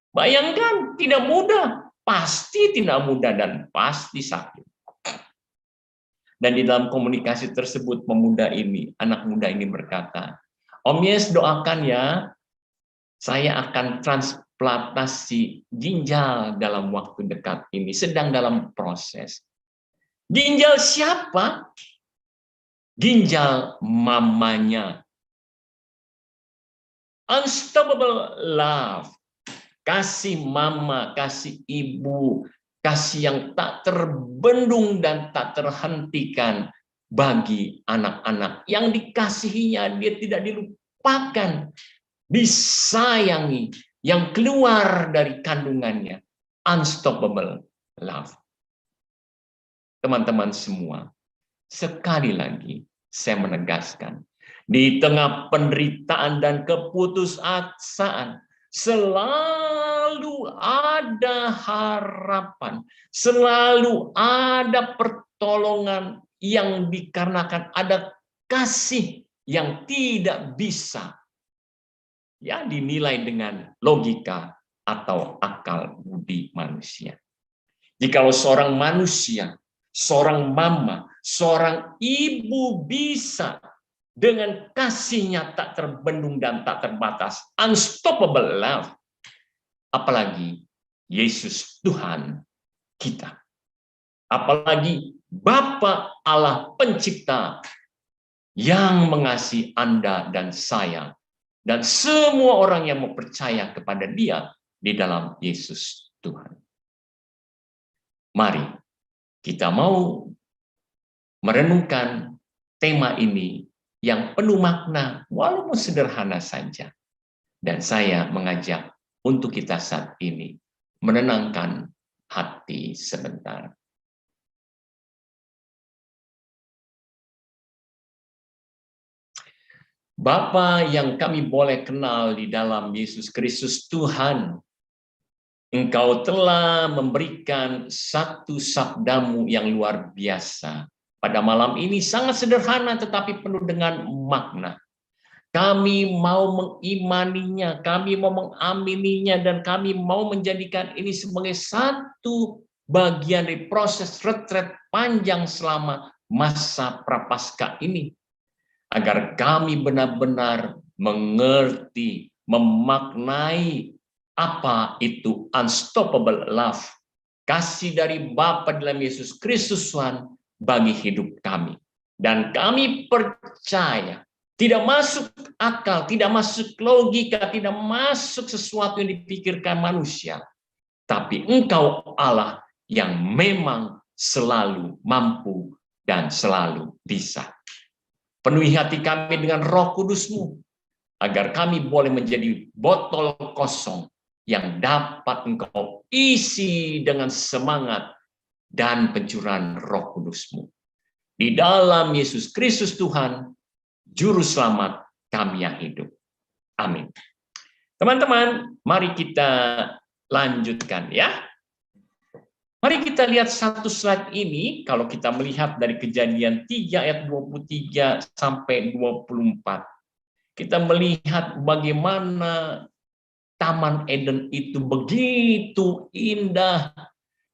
Bayangkan, tidak mudah, pasti tidak mudah dan pasti sakit. Dan di dalam komunikasi tersebut pemuda ini, anak muda ini berkata, Om Yes doakan ya, saya akan transplantasi ginjal dalam waktu dekat ini, sedang dalam proses. Ginjal siapa? Ginjal mamanya. Unstoppable love. Kasih mama, kasih ibu, kasih yang tak terbendung dan tak terhentikan bagi anak-anak yang dikasihinya, dia tidak dilupakan, disayangi, yang keluar dari kandungannya. Unstoppable love. Teman-teman semua, sekali lagi saya menegaskan, di tengah penderitaan dan keputusasaan, selalu ada harapan, selalu ada pertolongan yang dikarenakan ada kasih yang tidak bisa ya dinilai dengan logika atau akal budi manusia. Jikalau seorang manusia, seorang mama, seorang ibu bisa dengan kasihnya tak terbendung dan tak terbatas, unstoppable love, apalagi Yesus Tuhan kita. Apalagi Bapa Allah Pencipta yang mengasihi Anda dan saya dan semua orang yang mau percaya kepada Dia di dalam Yesus Tuhan. Mari kita mau merenungkan tema ini yang penuh makna walaupun sederhana saja. Dan saya mengajak untuk kita saat ini menenangkan hati sebentar. Bapa yang kami boleh kenal di dalam Yesus Kristus Tuhan, Engkau telah memberikan satu sabdamu yang luar biasa. Pada malam ini sangat sederhana tetapi penuh dengan makna. Kami mau mengimaninya, kami mau mengamininya, dan kami mau menjadikan ini sebagai satu bagian dari proses retret panjang selama masa Prapaskah ini. Agar kami benar-benar mengerti, memaknai apa itu unstoppable love, kasih dari Bapa dalam Yesus Kristus Tuhan bagi hidup kami. Dan kami percaya, tidak masuk akal, tidak masuk logika, tidak masuk sesuatu yang dipikirkan manusia. Tapi Engkau Allah yang memang selalu mampu dan selalu bisa. Penuhi hati kami dengan Roh Kudus-Mu, agar kami boleh menjadi botol kosong yang dapat Engkau isi dengan semangat dan pencurahan Roh Kudus-Mu. Di dalam Yesus Kristus Tuhan, Juru Selamat kami yang hidup. Amin. Teman-teman, mari kita lanjutkan ya. Mari kita lihat satu slide ini, kalau kita melihat dari Kejadian 3 ayat 23 sampai 24. Kita melihat bagaimana Taman Eden itu begitu indah.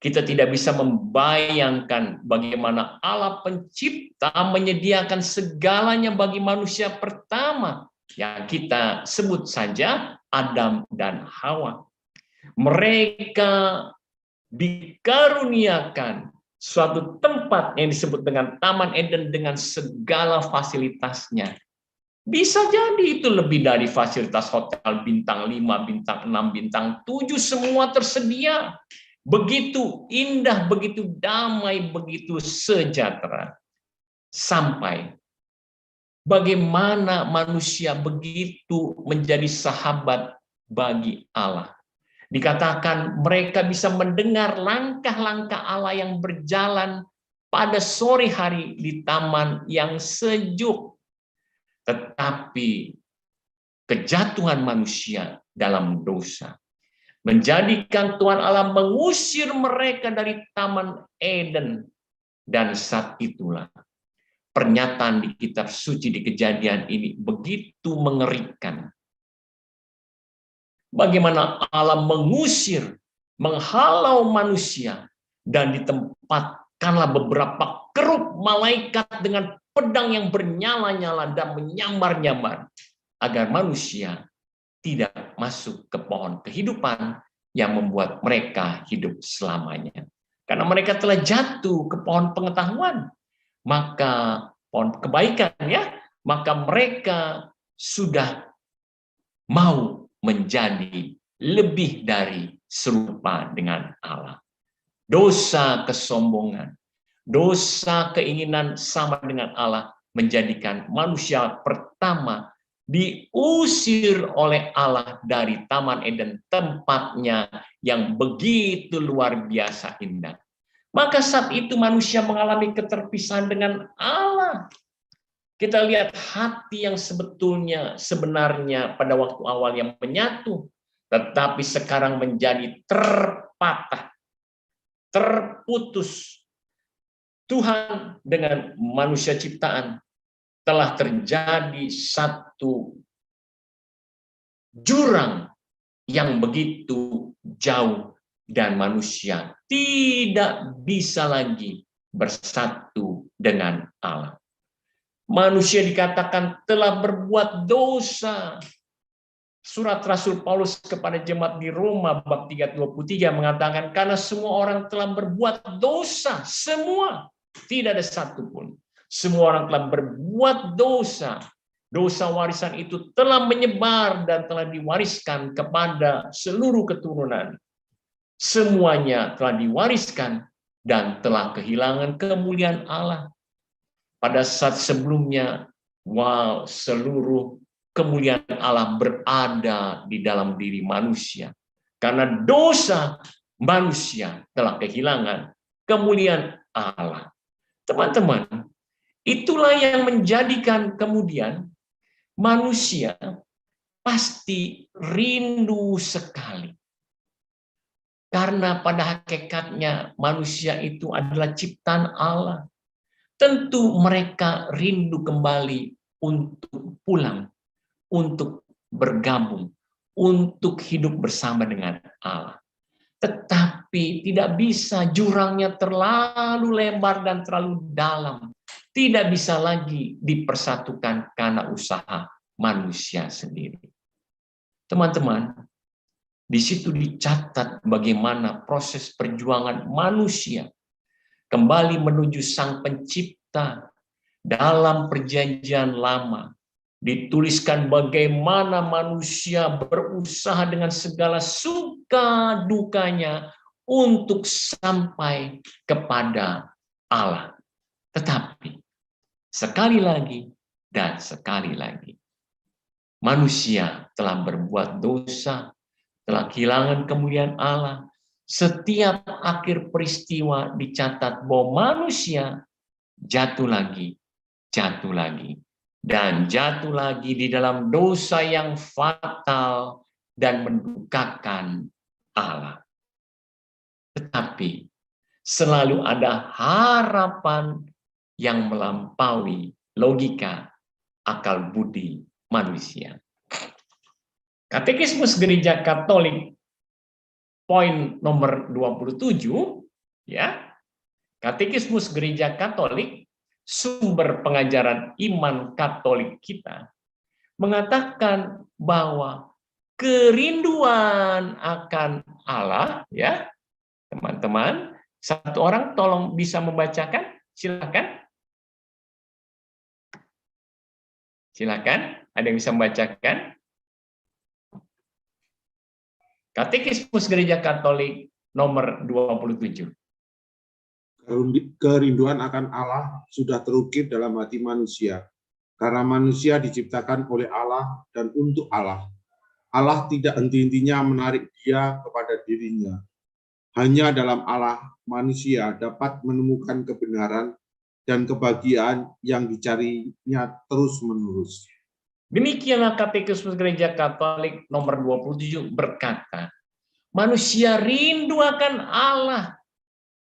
Kita tidak bisa membayangkan bagaimana Allah Pencipta menyediakan segalanya bagi manusia pertama, yang kita sebut saja Adam dan Hawa. Mereka dikaruniakan suatu tempat yang disebut dengan Taman Eden dengan segala fasilitasnya. Bisa jadi itu lebih dari fasilitas hotel bintang 5, bintang 6, bintang 7, semua tersedia. Begitu indah, begitu damai, begitu sejahtera. Sampai bagaimana manusia begitu menjadi sahabat bagi Allah. Dikatakan mereka bisa mendengar langkah-langkah Allah yang berjalan pada sore hari di taman yang sejuk. Tetapi kejatuhan manusia dalam dosa menjadikan Tuhan Allah mengusir mereka dari Taman Eden. Dan saat itulah pernyataan di kitab suci di Kejadian ini begitu mengerikan. Bagaimana Allah mengusir, menghalau manusia, dan ditempatkanlah beberapa kerub malaikat dengan pedang yang bernyala-nyala dan menyambar-nyambar, agar manusia tidak masuk ke pohon kehidupan yang membuat mereka hidup selamanya. Karena mereka telah jatuh ke pohon pengetahuan, maka pohon kebaikan ya, maka mereka sudah mau menjadi lebih dari serupa dengan Allah. Dosa kesombongan, dosa keinginan sama dengan Allah menjadikan manusia pertama diusir oleh Allah dari Taman Eden, tempatnya yang begitu luar biasa indah. Maka saat itu manusia mengalami keterpisahan dengan Allah. Kita lihat hati yang sebenarnya pada waktu awal yang menyatu, tetapi sekarang menjadi terpatah, terputus. Tuhan dengan manusia ciptaan telah terjadi satu jurang yang begitu jauh, dan manusia tidak bisa lagi bersatu dengan Allah. Manusia dikatakan telah berbuat dosa. Surat Rasul Paulus kepada jemaat di Roma bab 3:23 mengatakan, karena semua orang telah berbuat dosa, semua, tidak ada satupun. Semua orang telah berbuat dosa. Dosa warisan itu telah menyebar dan telah diwariskan kepada seluruh keturunan. Semuanya telah diwariskan dan telah kehilangan kemuliaan Allah. Pada saat sebelumnya, seluruh kemuliaan Allah berada di dalam diri manusia. Karena dosa manusia telah kehilangan kemuliaan Allah. Teman-teman, itulah yang menjadikan kemudian manusia pasti rindu sekali. Karena pada hakikatnya manusia itu adalah ciptaan Allah. Tentu mereka rindu kembali untuk pulang, untuk bergabung, untuk hidup bersama dengan Allah. Tetapi tidak bisa, jurangnya terlalu lebar dan terlalu dalam. Tidak bisa lagi dipersatukan karena usaha manusia sendiri. Teman-teman, di situ dicatat bagaimana proses perjuangan manusia kembali menuju Sang Pencipta dalam Perjanjian Lama. Dituliskan bagaimana manusia berusaha dengan segala suka dukanya untuk sampai kepada Allah. Tetapi sekali lagi dan sekali lagi, manusia telah berbuat dosa, telah kehilangan kemuliaan Allah. Setiap akhir peristiwa dicatat bahwa manusia jatuh lagi, dan jatuh lagi di dalam dosa yang fatal dan mendukakan Allah. Tetapi selalu ada harapan yang melampaui logika akal budi manusia. Katekismus Gereja Katolik poin nomor 27, ya. Katekismus Gereja Katolik, sumber pengajaran iman Katolik kita, mengatakan bahwa kerinduan akan Allah, ya, teman-teman, satu orang tolong bisa membacakan, silakan. Silakan, ada yang bisa membacakan? Katekismus Gereja Katolik nomor 27. Kerinduan akan Allah sudah terukir dalam hati manusia, karena manusia diciptakan oleh Allah dan untuk Allah. Allah tidak henti-hentinya menarik dia kepada dirinya. Hanya dalam Allah, manusia dapat menemukan kebenaran dan kebahagiaan yang dicarinya terus-menerus. Demikianlah Katekismus Gereja Katolik nomor 27 berkata, manusia rindu akan Allah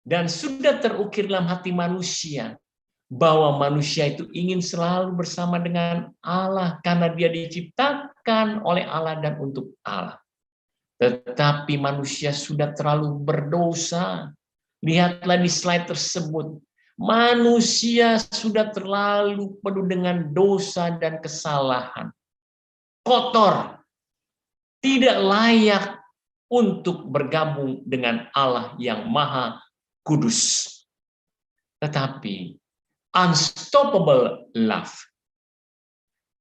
dan sudah terukir dalam hati manusia bahwa manusia itu ingin selalu bersama dengan Allah karena dia diciptakan oleh Allah dan untuk Allah. Tetapi manusia sudah terlalu berdosa. Lihatlah di slide tersebut. Manusia sudah terlalu penuh dengan dosa dan kesalahan. Kotor. Tidak layak untuk bergabung dengan Allah yang Maha Kudus. Tetapi unstoppable love.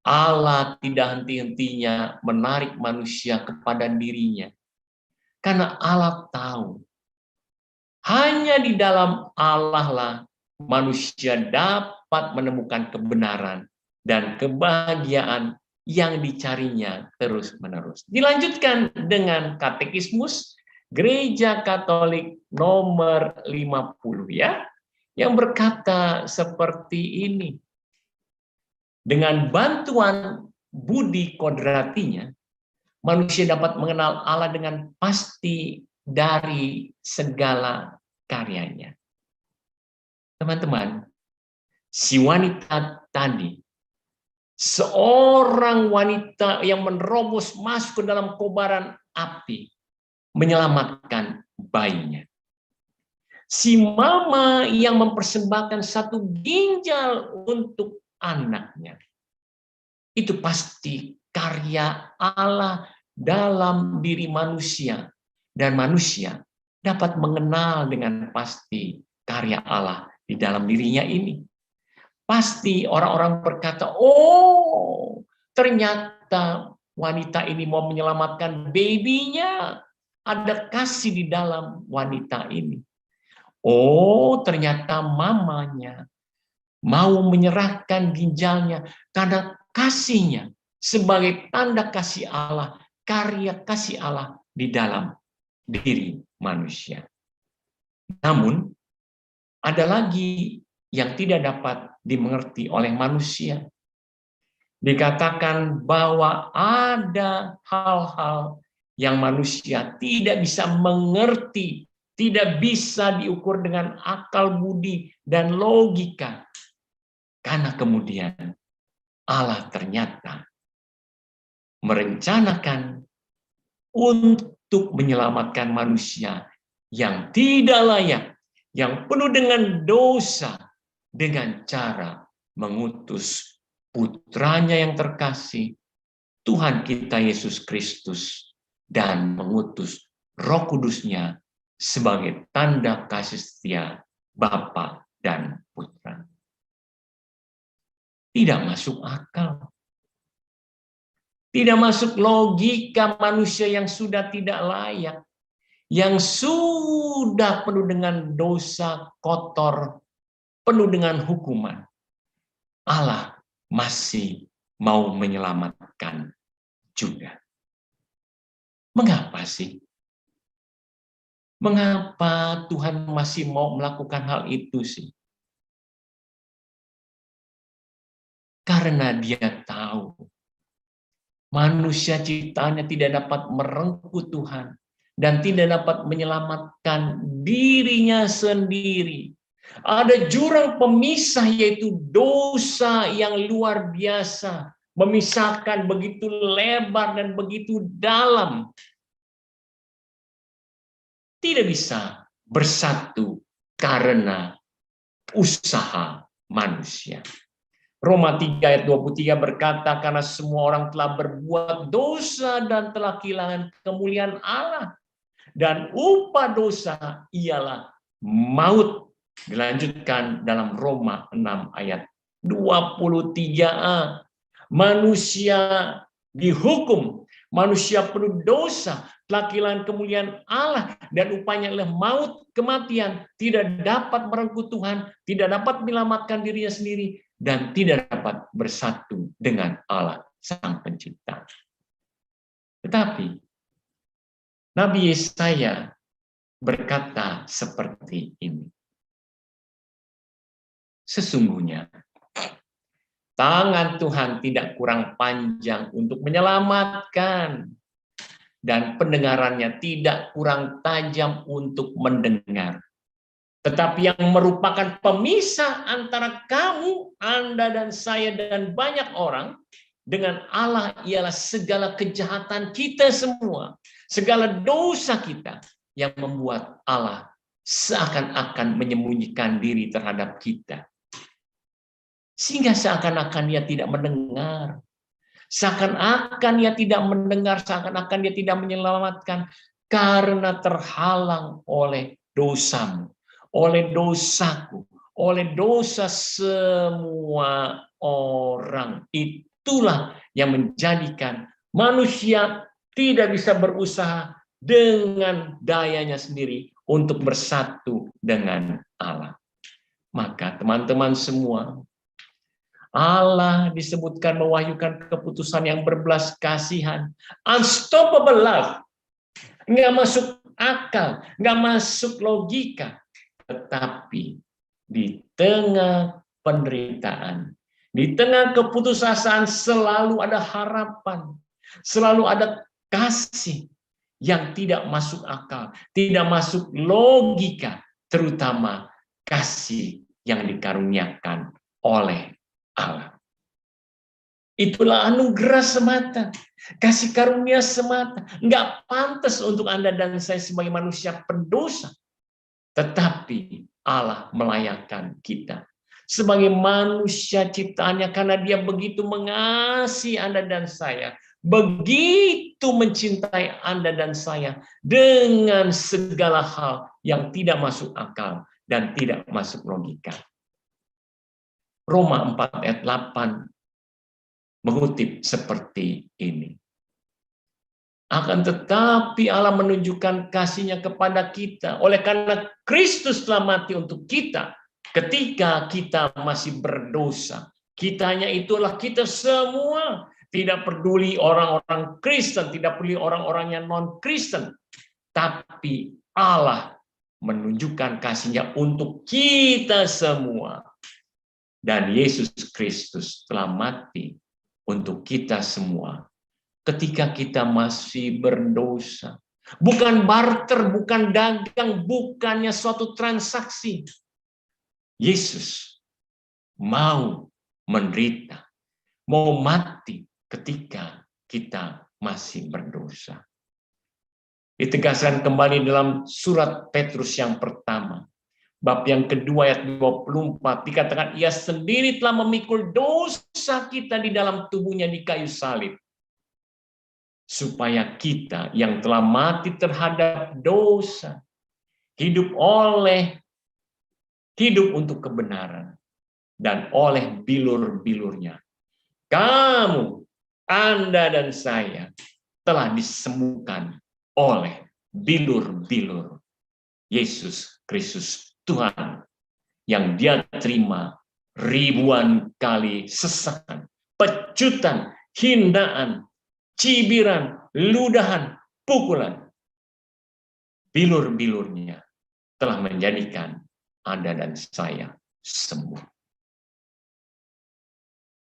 Allah tidak henti-hentinya menarik manusia kepada dirinya. Karena Allah tahu. Hanya di dalam Allah lah manusia dapat menemukan kebenaran dan kebahagiaan yang dicarinya terus-menerus. Dilanjutkan dengan Katekismus Gereja Katolik nomor 50 ya, yang berkata seperti ini. Dengan bantuan budi kodratinya, manusia dapat mengenal Allah dengan pasti dari segala karyanya. Teman-teman, si wanita tadi, seorang wanita yang menerobos masuk ke dalam kobaran api, menyelamatkan bayinya. Si mama yang mempersembahkan satu ginjal untuk anaknya, itu pasti karya Allah dalam diri manusia, dan manusia dapat mengenal dengan pasti karya Allah di dalam dirinya ini. Pasti orang-orang berkata, oh ternyata wanita ini mau menyelamatkan babynya. Ada kasih di dalam wanita ini. Oh ternyata mamanya mau menyerahkan ginjalnya karena kasihnya sebagai tanda kasih Allah, karya kasih Allah di dalam diri manusia. Namun ada lagi yang tidak dapat dimengerti oleh manusia. Dikatakan bahwa ada hal-hal yang manusia tidak bisa mengerti, tidak bisa diukur dengan akal budi dan logika. Karena kemudian Allah ternyata merencanakan untuk menyelamatkan manusia yang tidak layak, yang penuh dengan dosa, dengan cara mengutus putranya yang terkasih, Tuhan kita Yesus Kristus, dan mengutus Roh Kudusnya sebagai tanda kasih setia Bapa dan Putra. Tidak masuk akal. Tidak masuk logika manusia yang sudah tidak layak, yang sudah penuh dengan dosa kotor, penuh dengan hukuman. Allah masih mau menyelamatkan juga. Mengapa sih? Mengapa Tuhan masih mau melakukan hal itu sih? Karena Dia tahu manusia ciptaannya tidak dapat merengkuh Tuhan dan tidak dapat menyelamatkan dirinya sendiri. Ada jurang pemisah, yaitu dosa yang luar biasa, memisahkan begitu lebar dan begitu dalam. Tidak bisa bersatu karena usaha manusia. Roma 3 ayat 23 berkata, karena semua orang telah berbuat dosa dan telah kehilangan kemuliaan Allah. Dan upah dosa ialah maut. Dilanjutkan dalam Roma 6 ayat 23a. Manusia dihukum, manusia penuh dosa, telah kehilangan kemuliaan Allah, dan upahnya adalah maut, kematian, tidak dapat merengkuh Tuhan, tidak dapat menyelamatkan dirinya sendiri, dan tidak dapat bersatu dengan Allah Sang Pencipta. Tetapi Nabi Yesaya berkata seperti ini. Sesungguhnya tangan Tuhan tidak kurang panjang untuk menyelamatkan, dan pendengarannya tidak kurang tajam untuk mendengar. Tetapi yang merupakan pemisah antara kamu, Anda dan saya dan banyak orang dengan Allah ialah segala kejahatan kita semua, segala dosa kita yang membuat Allah seakan-akan menyembunyikan diri terhadap kita. Sehingga seakan-akan Dia tidak mendengar. Seakan-akan Dia tidak mendengar, seakan-akan Dia tidak menyelamatkan karena terhalang oleh dosamu, oleh dosaku, oleh dosa semua orang. Itulah yang menjadikan manusia tidak bisa berusaha dengan dayanya sendiri untuk bersatu dengan Allah. Maka teman-teman semua, Allah disebutkan mewahyukan keputusan yang berbelas kasihan, unstoppable love, nggak masuk akal, nggak masuk logika, tetapi di tengah penderitaan, di tengah keputusasaan selalu ada harapan, selalu ada kasih yang tidak masuk akal, tidak masuk logika, terutama kasih yang dikaruniakan oleh Allah. Itulah anugerah semata, kasih karunia semata. Enggak pantas untuk Anda dan saya sebagai manusia pendosa. Tetapi Allah melayakkan kita sebagai manusia ciptaannya, karena dia begitu mengasihi Anda dan saya, begitu mencintai Anda dan saya dengan segala hal yang tidak masuk akal dan tidak masuk logika. Roma 4 ayat 8 mengutip seperti ini. Akan tetapi Allah menunjukkan kasih-Nya kepada kita oleh karena Kristus telah mati untuk kita ketika kita masih berdosa. Kitanya itulah kita semua, tidak peduli orang-orang Kristen, tidak peduli orang-orang yang non-Kristen, tapi Allah menunjukkan kasih-Nya untuk kita semua. Dan Yesus Kristus telah mati untuk kita semua ketika kita masih berdosa. Bukan barter, bukan dagang, bukannya suatu transaksi. Yesus mau menderita, mau mati ketika kita masih berdosa. Ditegaskan kembali dalam surat Petrus yang pertama, bab yang kedua ayat 24, dikatakan ia sendiri telah memikul dosa kita di dalam tubuhnya di kayu salib, supaya kita yang telah mati terhadap dosa hidup untuk kebenaran, dan oleh bilur-bilurnya kamu, Anda dan saya telah disembuhkan oleh bilur-bilur Yesus Kristus Tuhan, yang Dia terima ribuan kali sesakan, pecutan, hinaan, cibiran, ludahan, pukulan. Bilur-bilurnya telah menjadikan Anda dan saya sembuh.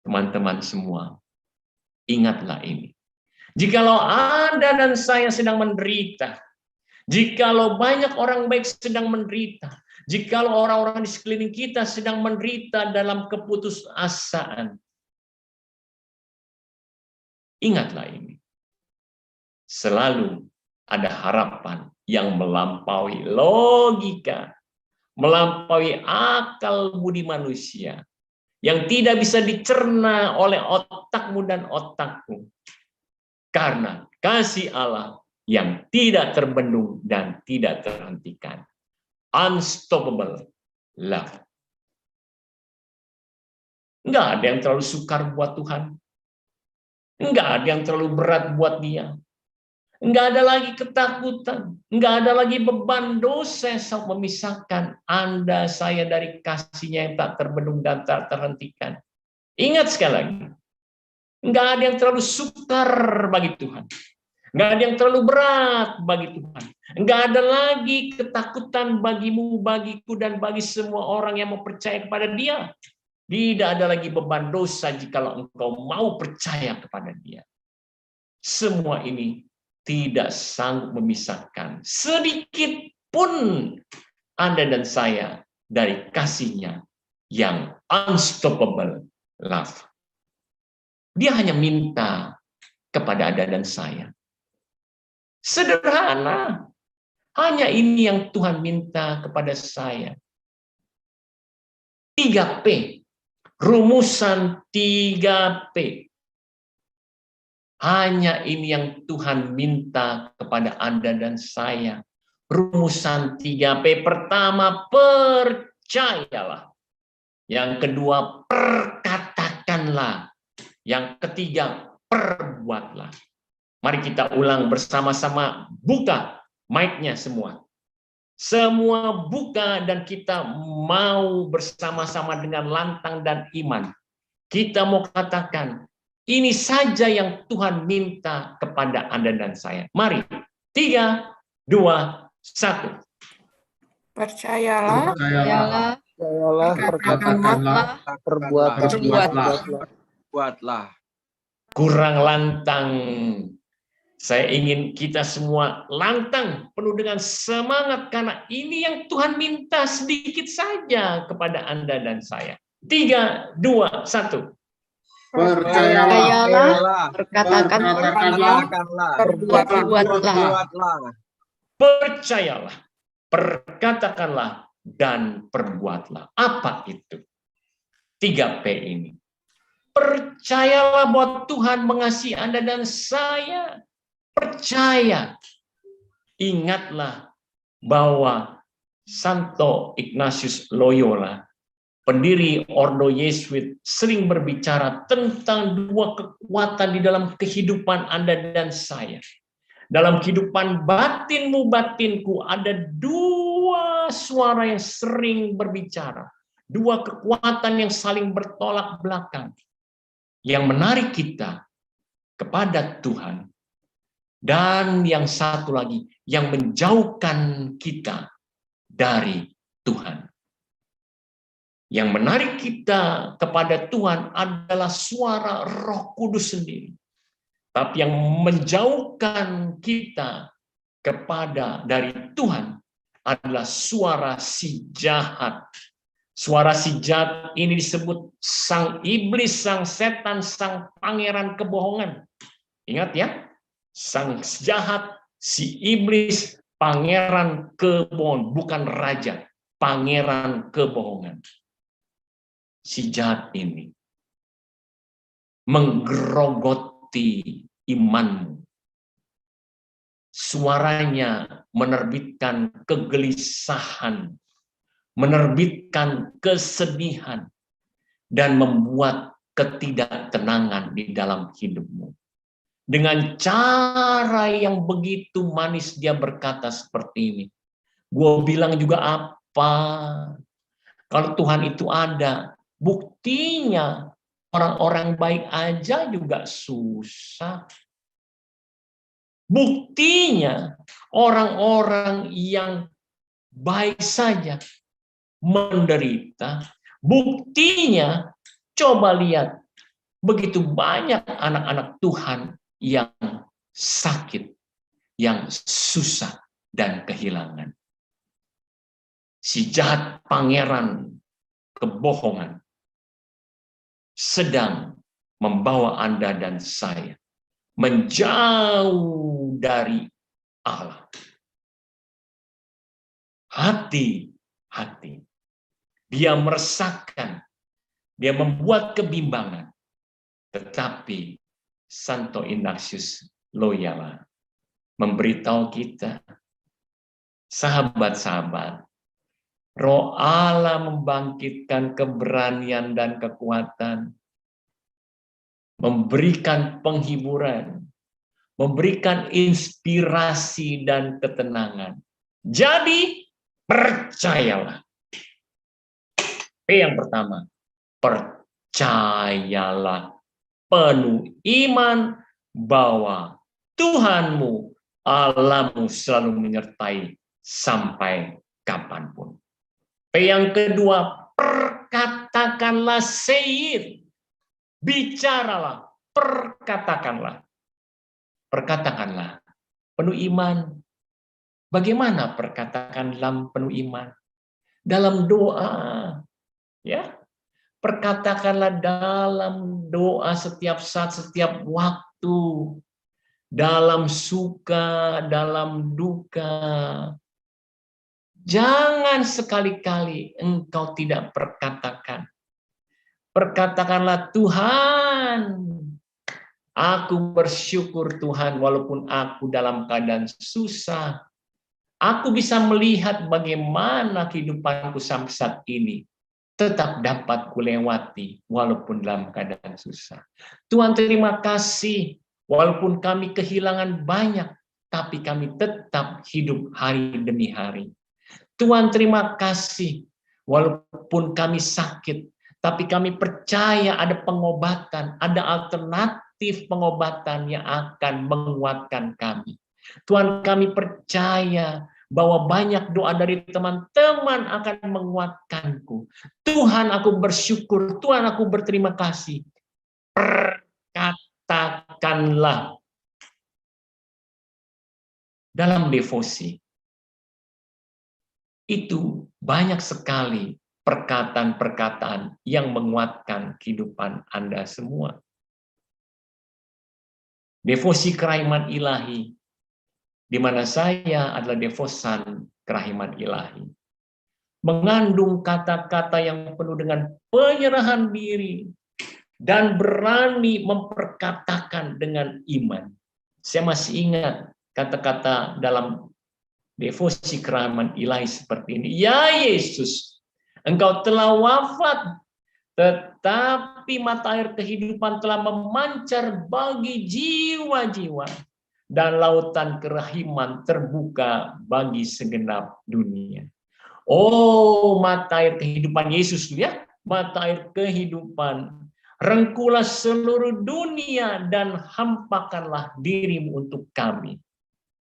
Teman-teman semua, ingatlah ini. Jikalau Anda dan saya sedang menderita, jikalau banyak orang baik sedang menderita, jikalau orang-orang di sekeliling kita sedang menderita dalam keputusasaan, ingatlah ini. Selalu ada harapan yang melampaui logika, melampaui akal budi manusia, yang tidak bisa dicerna oleh otakmu dan otakku. Karena kasih Allah yang tidak terbendung dan tidak terhentikan. Unstoppable love. Enggak ada yang terlalu sukar buat Tuhan. Enggak ada yang terlalu berat buat Dia. Enggak ada lagi ketakutan. Enggak ada lagi beban dosa yang memisahkan Anda, saya dari kasih-Nya yang tak terbendung dan tak terhentikan. Ingat sekali lagi. Enggak ada yang terlalu sukar bagi Tuhan. Enggak ada yang terlalu berat bagi Tuhan. Enggak ada lagi ketakutan bagimu, bagiku, dan bagi semua orang yang mau percaya kepada Dia. Tidak ada lagi beban dosa jikalau engkau mau percaya kepada Dia. Semua ini tidak sanggup memisahkan sedikit pun Anda dan saya dari kasih-Nya yang unstoppable love. Dia hanya minta kepada Anda dan saya. Sederhana. Hanya ini yang Tuhan minta kepada saya. 3P. Rumusan 3P. Hanya ini yang Tuhan minta kepada Anda dan saya. Rumusan 3P. Pertama, percayalah. Yang kedua, perkatakanlah. Yang ketiga, perbuatlah. Mari kita ulang bersama-sama. Buka mic-nya semua. Semua buka dan kita mau bersama-sama dengan lantang dan iman. Kita mau katakan, ini saja yang Tuhan minta kepada Anda dan saya. Mari, 3, 2, 1. Percayalah, Perkatakanlah, Buatlah. Kurang lantang. Saya ingin kita semua lantang, penuh dengan semangat, karena ini yang Tuhan minta sedikit saja kepada Anda dan saya. 3, 2, 1. percayalah, perkatakanlah, perbuatlah. Percayalah, perkatakanlah, dan perbuatlah. Apa itu? 3P ini. Percayalah bahwa Tuhan mengasihi Anda dan saya. Percaya. Ingatlah bahwa Santo Ignatius Loyola, pendiri Ordo Yesuit, sering berbicara tentang dua kekuatan di dalam kehidupan Anda dan saya. Dalam kehidupan batinmu, batinku, ada dua suara yang sering berbicara. Dua kekuatan yang saling bertolak belakang. Yang menarik kita kepada Tuhan. Dan yang satu lagi, yang menjauhkan kita dari Tuhan. Yang menarik kita kepada Tuhan adalah suara Roh Kudus sendiri. Tapi yang menjauhkan kita dari Tuhan adalah suara si jahat. Suara si jahat ini disebut sang iblis, sang setan, sang pangeran kebohongan. Ingat ya, sang jahat, si iblis, pangeran kebohongan, bukan raja, pangeran kebohongan. Si jahat ini menggerogoti imanmu. Suaranya menerbitkan kegelisahan, menerbitkan kesedihan, dan membuat ketidaktenangan di dalam hidupmu. Dengan cara yang begitu manis dia berkata seperti ini. Gue bilang juga apa? Kalau Tuhan itu ada, buktinya orang-orang baik aja juga susah. Buktinya orang-orang yang baik saja menderita. Buktinya, coba lihat, begitu banyak anak-anak Tuhan yang sakit, yang susah dan kehilangan. Si jahat pangeran kebohongan sedang membawa Anda dan saya menjauh dari Allah. Hati-hati. Dia meresahkan, dia membuat kebimbangan. Tetapi Santo Ignatius Loyola memberitahu kita, sahabat-sahabat, Roh Allah membangkitkan keberanian dan kekuatan, memberikan penghiburan, memberikan inspirasi dan ketenangan. Jadi, percayalah. P yang pertama, percayalah penuh iman bahwa Tuhanmu, Allahmu selalu menyertai sampai kapanpun. P yang kedua, perkatakanlah seir. Bicaralah, perkatakanlah. Perkatakanlah penuh iman. Bagaimana perkatakan dalam penuh iman? Dalam doa, ya. Perkatakanlah dalam doa setiap saat, setiap waktu. Dalam suka, dalam duka. Jangan sekali-kali engkau tidak perkatakan. Perkatakanlah, Tuhan, aku bersyukur Tuhan walaupun aku dalam keadaan susah. Aku bisa melihat bagaimana kehidupanku sampai saat ini tetap dapat kulewati walaupun dalam keadaan susah. Tuhan, terima kasih walaupun kami kehilangan banyak, tapi kami tetap hidup hari demi hari. Tuhan, terima kasih walaupun kami sakit, tapi kami percaya ada pengobatan, ada alternatif pengobatan yang akan menguatkan kami. Tuhan, kami percaya bahwa banyak doa dari teman-teman akan menguatkanku. Tuhan, aku bersyukur. Tuhan, aku berterima kasih. Perkatakanlah dalam devosi. Itu banyak sekali perkataan-perkataan yang menguatkan kehidupan Anda semua. Devosi kerahiman ilahi, di mana saya adalah devosan kerahiman ilahi. mengandung kata-kata yang penuh dengan penyerahan diri dan berani memperkatakan dengan iman. Saya masih ingat kata-kata dalam devosi keramat ilahi seperti ini. Ya Yesus, Engkau telah wafat, tetapi mata air kehidupan telah memancar bagi jiwa-jiwa, dan lautan kerahiman terbuka bagi segenap dunia. Oh, mata air kehidupan Yesus, ya, mata air kehidupan. Rengkulah seluruh dunia dan hampakanlah dirimu untuk kami.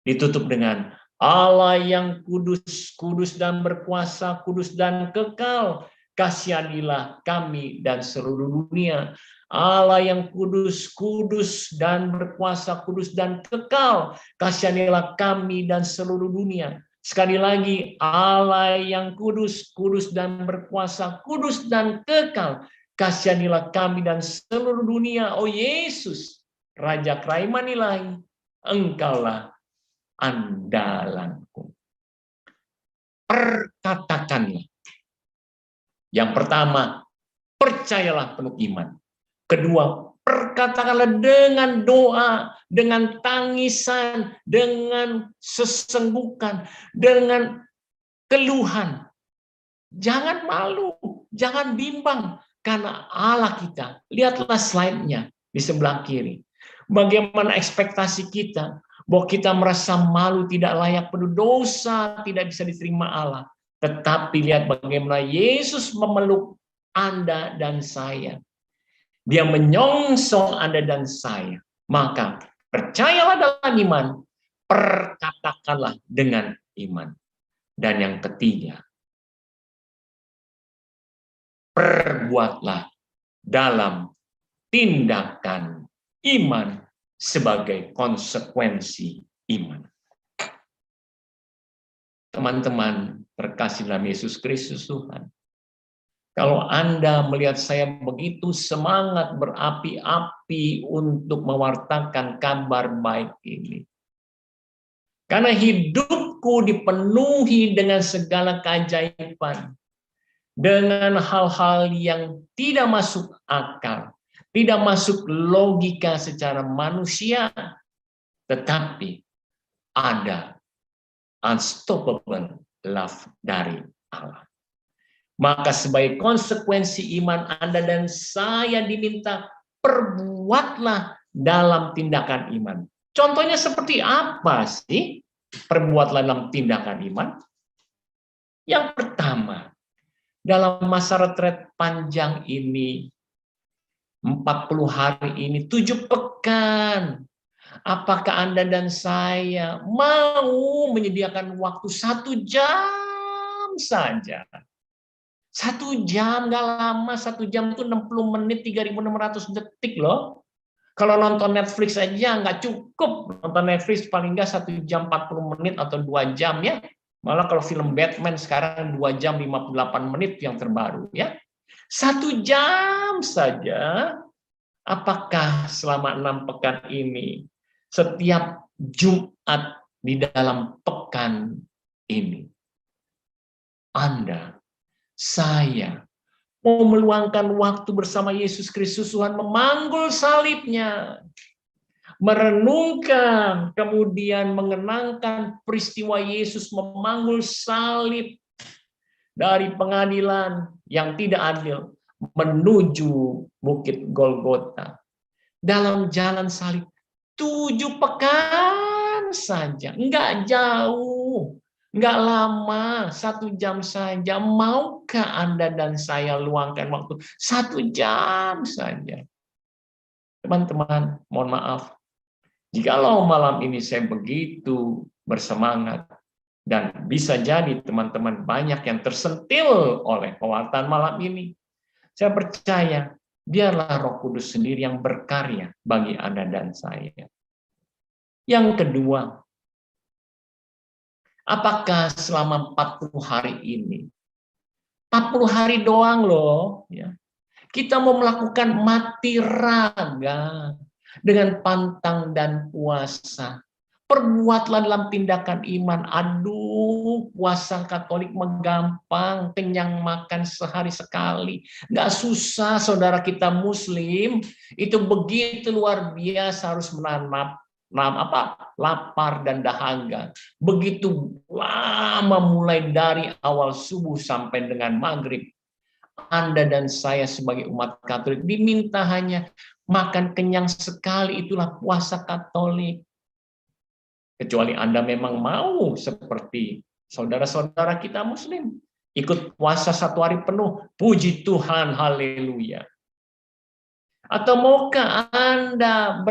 Ditutup dengan Allah yang kudus, kudus dan berkuasa, kudus dan kekal, kasihanilah kami dan seluruh dunia. Allah yang kudus, kudus dan berkuasa, kudus dan kekal, kasihanilah kami dan seluruh dunia. Sekali lagi, Allah yang kudus, kudus dan berkuasa, kudus dan kekal, kasihanilah kami dan seluruh dunia. Oh Yesus, Raja Keraiman Ilahi, Engkaulah andalanku. Perkatakanlah. Yang pertama, percayalah penuh iman. Kedua, perkatakanlah dengan doa, dengan tangisan, dengan sesenggukan, dengan keluhan. Jangan malu, jangan bimbang, karena Allah kita. Lihatlah slide-nya di sebelah kiri. Bagaimana ekspektasi kita, bahwa kita merasa malu, tidak layak, penuh dosa, tidak bisa diterima Allah. Tetapi lihat bagaimana Yesus memeluk Anda dan saya. Dia menyongsong Anda dan saya. Maka percayalah dalam iman, perkatakanlah dengan iman. Dan yang ketiga, perbuatlah dalam tindakan iman sebagai konsekuensi iman. Teman-teman terkasih dalam Yesus Kristus Tuhan, kalau Anda melihat saya begitu semangat berapi-api untuk mewartakan kabar baik ini, karena hidupku dipenuhi dengan segala keajaiban, dengan hal-hal yang tidak masuk akal, tidak masuk logika secara manusia, tetapi ada unstoppable love dari Allah. Maka sebagai konsekuensi iman Anda dan saya diminta perbuatlah dalam tindakan iman. Contohnya seperti apa sih perbuatlah dalam tindakan iman? Yang pertama, dalam masa retret panjang ini, 40 hari ini, 7 pekan. Apakah Anda dan saya mau menyediakan waktu 1 jam saja? 1 jam, nggak lama. 1 jam itu 60 menit, 3.600 detik loh. Kalau nonton Netflix aja nggak cukup. Nonton Netflix paling nggak 1 jam 40 menit atau 2 jam ya. Malah kalau film Batman sekarang 2 jam 58 menit yang terbaru ya. 1 jam saja. Apakah selama 6 pekan ini, setiap Jumat di dalam pekan ini, Anda, saya, mau meluangkan waktu bersama Yesus Kristus Tuhan, memanggul salibnya, merenungkan, kemudian mengenangkan peristiwa Yesus memanggul salib dari pengadilan yang tidak adil menuju Bukit Golgota. Dalam jalan salib 7 pekan saja, enggak jauh, enggak lama, 1 jam saja. Maukah Anda dan saya luangkan waktu 1 jam saja? Teman-teman, mohon maaf, jikalau malam ini saya begitu bersemangat, dan bisa jadi teman-teman banyak yang tersentil oleh pewartaan malam ini, saya percaya biarlah Roh Kudus sendiri yang berkarya bagi Anda dan saya. Yang kedua, apakah selama 40 hari ini, 40 hari doang loh, ya, kita mau melakukan mati raga dengan pantang dan puasa. Perbuatlah dalam tindakan iman. Aduh, puasa Katolik gampang, kenyang makan sehari sekali. Nggak susah, saudara kita Muslim, itu begitu luar biasa harus menahan lapar dan dahaga. Begitu lama mulai dari awal subuh sampai dengan maghrib. Anda dan saya sebagai umat Katolik diminta hanya makan kenyang sekali, itulah puasa Katolik. Kecuali Anda memang mau seperti saudara-saudara kita Muslim, ikut puasa 1 hari penuh, puji Tuhan, haleluya. Atau maukah Anda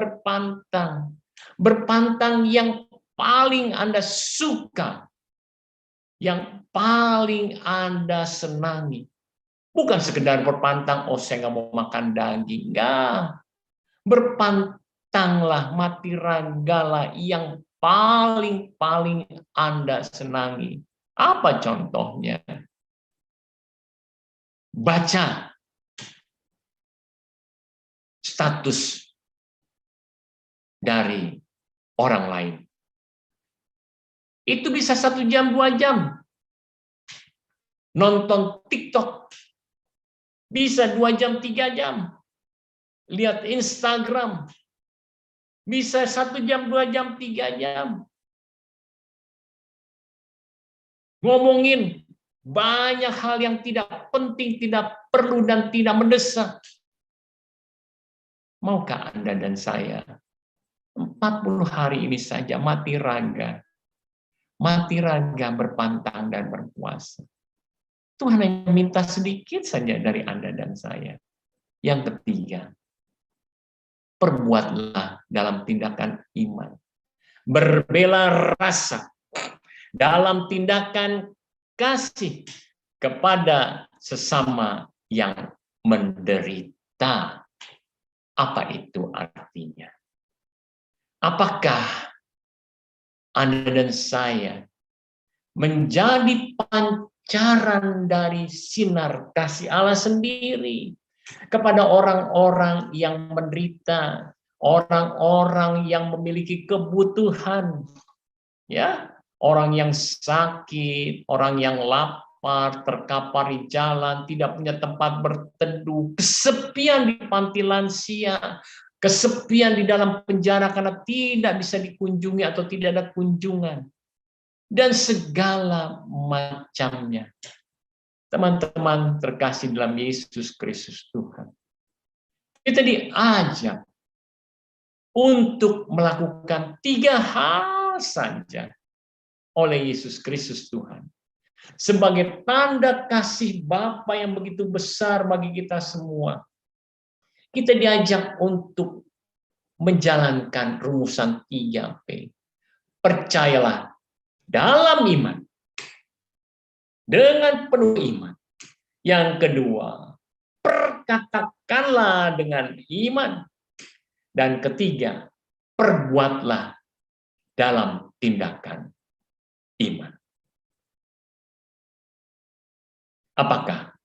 berpantang yang paling Anda suka, yang paling Anda senangi. Bukan sekedar berpantang, oh saya nggak mau makan daging. Enggak. Berpantanglah, mati ragalah yang paling Anda senangi. Apa contohnya? Baca status dari orang lain. Itu bisa 1 jam, 2 jam. Nonton TikTok bisa 2 jam, 3 jam. Lihat Instagram bisa 1 jam, 2 jam, 3 jam. Ngomongin banyak hal yang tidak penting, tidak perlu, dan tidak mendesak. Maukah Anda dan saya 40 hari ini saja mati raga berpantang dan berpuasa? Tuhan hanya minta sedikit saja dari Anda dan saya. Yang ketiga, perbuatlah dalam tindakan iman. Berbela rasa dalam tindakan kasih kepada sesama yang menderita. Apa itu artinya? Apakah Anda dan saya menjadi pancaran dari sinar kasih Allah sendiri kepada orang-orang yang menderita, orang-orang yang memiliki kebutuhan, ya, orang yang sakit, orang yang lapar, terkapar di jalan, tidak punya tempat berteduh, kesepian di panti lansia, kesepian di dalam penjara karena tidak bisa dikunjungi atau tidak ada kunjungan, dan segala macamnya. Teman-teman terkasih dalam Yesus Kristus Tuhan, kita diajak untuk melakukan 3 hal saja oleh Yesus Kristus Tuhan sebagai tanda kasih Bapa yang begitu besar bagi kita semua. Kita diajak untuk menjalankan rumusan 3P. Percayalah dalam iman, dengan penuh iman. Yang kedua, perkatakanlah dengan iman. Dan ketiga, perbuatlah dalam tindakan iman. Apakah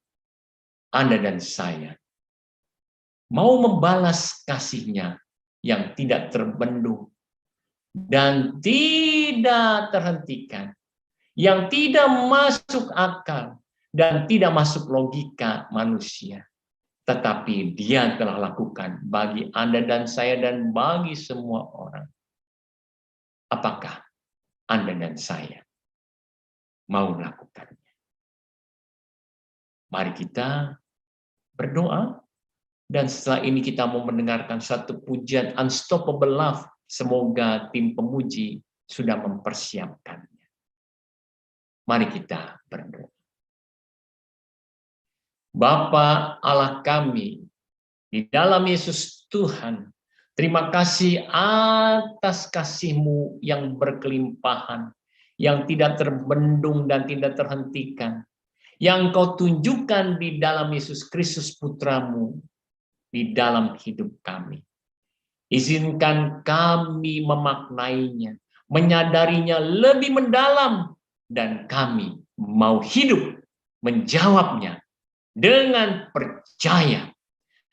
Anda dan saya mau membalas kasih-Nya yang tidak terbendung dan tidak terhentikan, yang tidak masuk akal dan tidak masuk logika manusia, tetapi Dia telah lakukan bagi Anda dan saya dan bagi semua orang? Apakah Anda dan saya mau melakukannya? Mari kita berdoa, dan setelah ini kita mau mendengarkan satu pujian Unstoppable Love. Semoga tim pemuji sudah mempersiapkannya. Mari kita berdoa. Bapa Allah kami, di dalam Yesus Tuhan, terima kasih atas kasih-Mu yang berkelimpahan, yang tidak terbendung dan tidak terhentikan, yang Kau tunjukkan di dalam Yesus Kristus Putra-Mu, di dalam hidup kami. Izinkan kami memaknainya, menyadarinya lebih mendalam, dan kami mau hidup menjawabnya dengan percaya,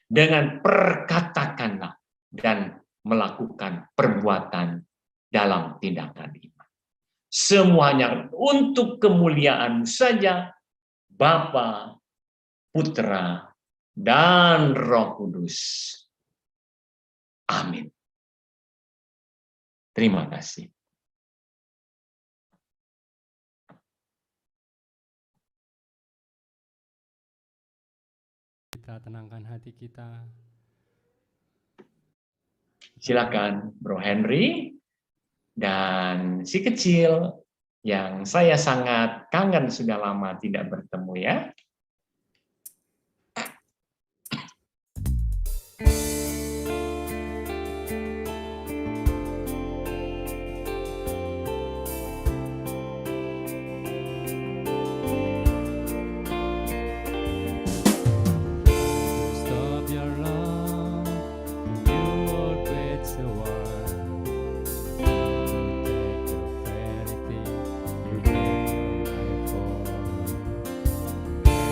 dengan perkatakanlah, dan melakukan perbuatan dalam tindakan iman. semuanya untuk kemuliaan-Mu saja, Bapa, Putra, dan Roh Kudus. Amin. Terima kasih. Kita tenangkan hati kita. Silakan Bro Henry dan si kecil yang saya sangat kangen sudah lama tidak bertemu ya. Stop your love, you would wait so hard. Take the very thing you gave for me.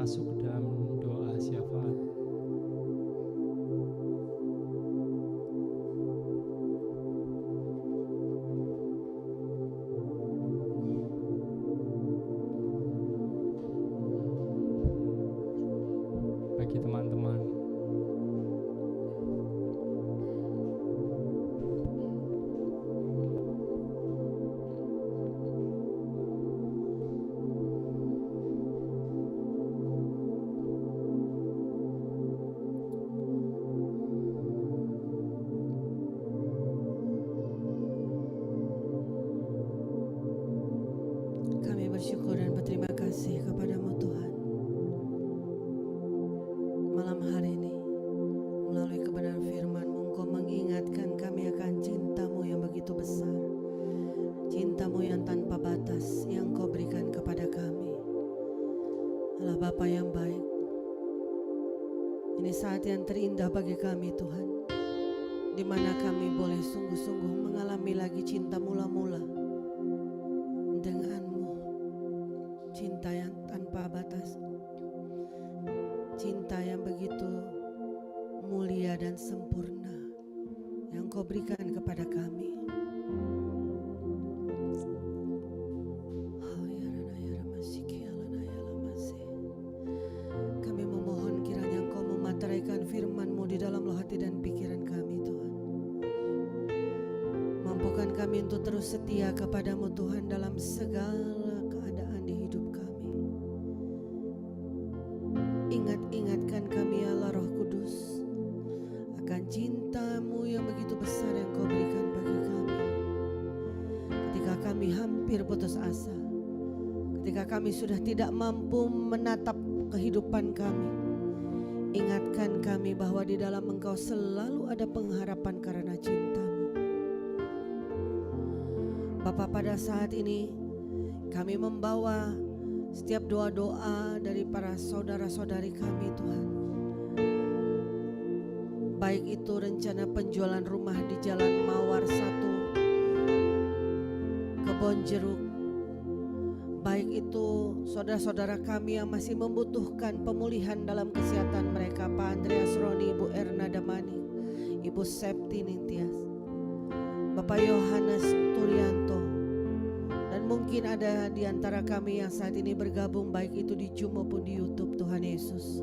masuk ke dalam doa syafaat. Bagi teman-teman, Kami bersyukur dan berterima kasih kepadamu Tuhan. Malam hari ini, melalui kebenaran firman-Mu, Engkau mengingatkan kami akan cinta-Mu yang begitu besar. Cinta-Mu yang tanpa batas yang Engkau berikan kepada kami. Allah Bapa yang baik, ini saat yang terindah bagi kami Tuhan, di mana kami boleh sungguh-sungguh mengalami lagi cinta mula-mula dengan-Mu, cinta yang tanpa batas, cinta yang begitu mulia dan sempurna yang Kau berikan kepada kami. Kami memohon kiranya Engkau memateraikan firman-Mu di dalam hati dan pikiran kami Tuhan. Mampukan kami untuk terus setia kepadamu Tuhan dalam segala keadaan di hidup kami. Ingatkan kami Allah Roh Kudus akan cinta-Mu yang begitu besar yang Kau berikan bagi kami. Ketika kami hampir putus asa, ketika kami sudah tidak mampu menatap kehidupan kami, ingatkan kami bahwa di dalam Engkau selalu ada pengharapan karena cinta-Mu. Bapa, pada saat ini kami membawa setiap doa-doa dari para saudara-saudari kami Tuhan. Baik itu rencana penjualan rumah di Jalan Mawar 1, Kebonjeruk. Baik itu saudara-saudara kami yang masih membutuhkan pemulihan dalam kesehatan mereka, Pak Andreas Roni, Ibu Erna Damani, Ibu Septi Nintias, Bapak Yohanes Turianto, dan mungkin ada di antara kami yang saat ini bergabung baik itu di Zoom maupun di YouTube. Tuhan Yesus,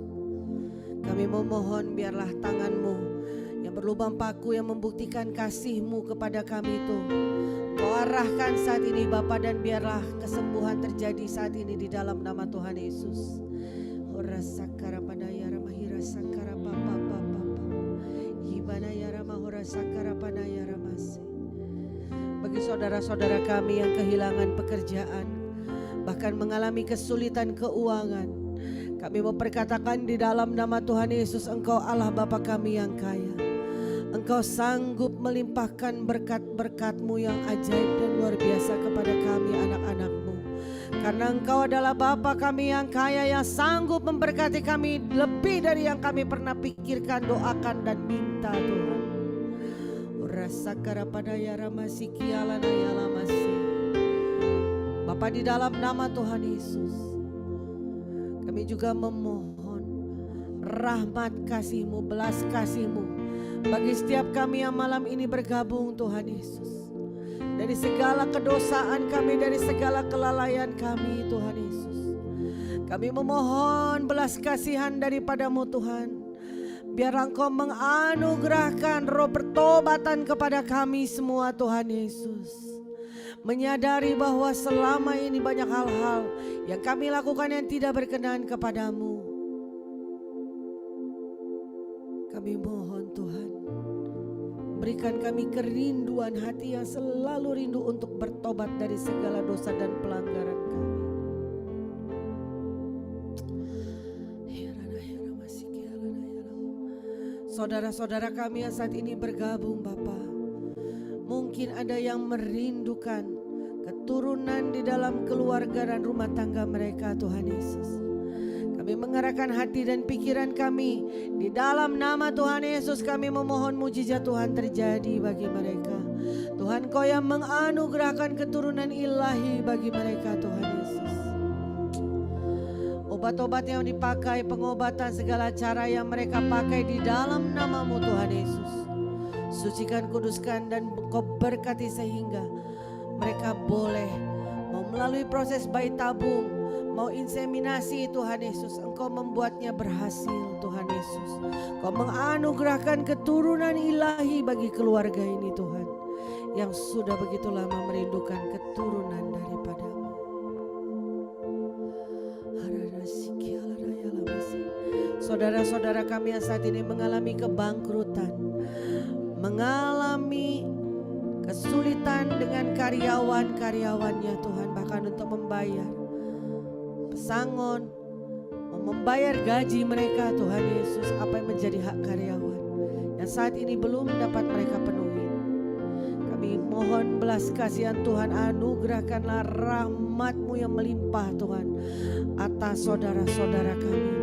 kami memohon biarlah tangan-Mu yang berlubang paku yang membuktikan kasih-Mu kepada kami itu Kau arahkan saat ini Bapa, dan biarlah kesembuhan terjadi saat ini di dalam nama Tuhan Yesus. Ora sakara padaya ramahira sakara papa papa hibana ya ramahora sakara padaya ramase. Bagi saudara-saudara kami yang kehilangan pekerjaan, bahkan mengalami kesulitan keuangan, kami memperkatakan di dalam nama Tuhan Yesus, Engkau Allah Bapa kami yang kaya. Engkau sanggup melimpahkan berkat-berkat-Mu yang ajaib dan luar biasa kepada kami anak-anak-Mu. Karena Engkau adalah Bapa kami yang kaya, yang sanggup memberkati kami lebih dari yang kami pernah pikirkan, doakan dan minta Tuhan. Bapa, di dalam nama Tuhan Yesus, kami juga memohon rahmat kasih-Mu, belas kasih-Mu bagi setiap kami yang malam ini bergabung Tuhan Yesus. Dari segala kedosaan kami, dari segala kelalaian kami Tuhan Yesus, kami memohon belas kasihan daripada-Mu Tuhan. Biar Engkau menganugerahkan roh pertobatan kepada kami semua Tuhan Yesus. Menyadari bahwa selama ini banyak hal-hal yang kami lakukan yang tidak berkenan kepadamu. Kami mohon Tuhan, berikan kami kerinduan hati yang selalu rindu untuk bertobat dari segala dosa dan pelanggaran kami. Saudara-saudara kami yang saat ini bergabung Bapa, mungkin ada yang merindukan keturunan di dalam keluarga dan rumah tangga mereka Tuhan Yesus. Kami mengerahkan hati dan pikiran kami di dalam nama Tuhan Yesus. Kami memohon mujizat Tuhan terjadi bagi mereka. Tuhan, Kau yang menganugerahkan keturunan ilahi bagi mereka Tuhan Yesus. Oh Obat-obat yang dipakai, pengobatan segala cara yang mereka pakai di dalam nama-Mu Tuhan Yesus. Sucikan, kuduskan, dan Kau berkati sehingga mereka boleh mau melalui proses bayi tabung, mau inseminasi Tuhan Yesus. Engkau membuatnya berhasil Tuhan Yesus. Kau menganugerahkan keturunan ilahi bagi keluarga ini Tuhan, yang sudah begitu lama merindukan keturunan daripada-Mu. Saudara-saudara kami yang saat ini mengalami kebangkrutan, mengalami kesulitan dengan karyawan-karyawannya Tuhan, bahkan untuk membayar pesangon, membayar gaji mereka Tuhan Yesus, apa yang menjadi hak karyawan yang saat ini belum dapat mereka penuhi. Kami mohon belas kasihan Tuhan, anugerahkanlah rahmat-Mu yang melimpah Tuhan atas saudara-saudara kami ini.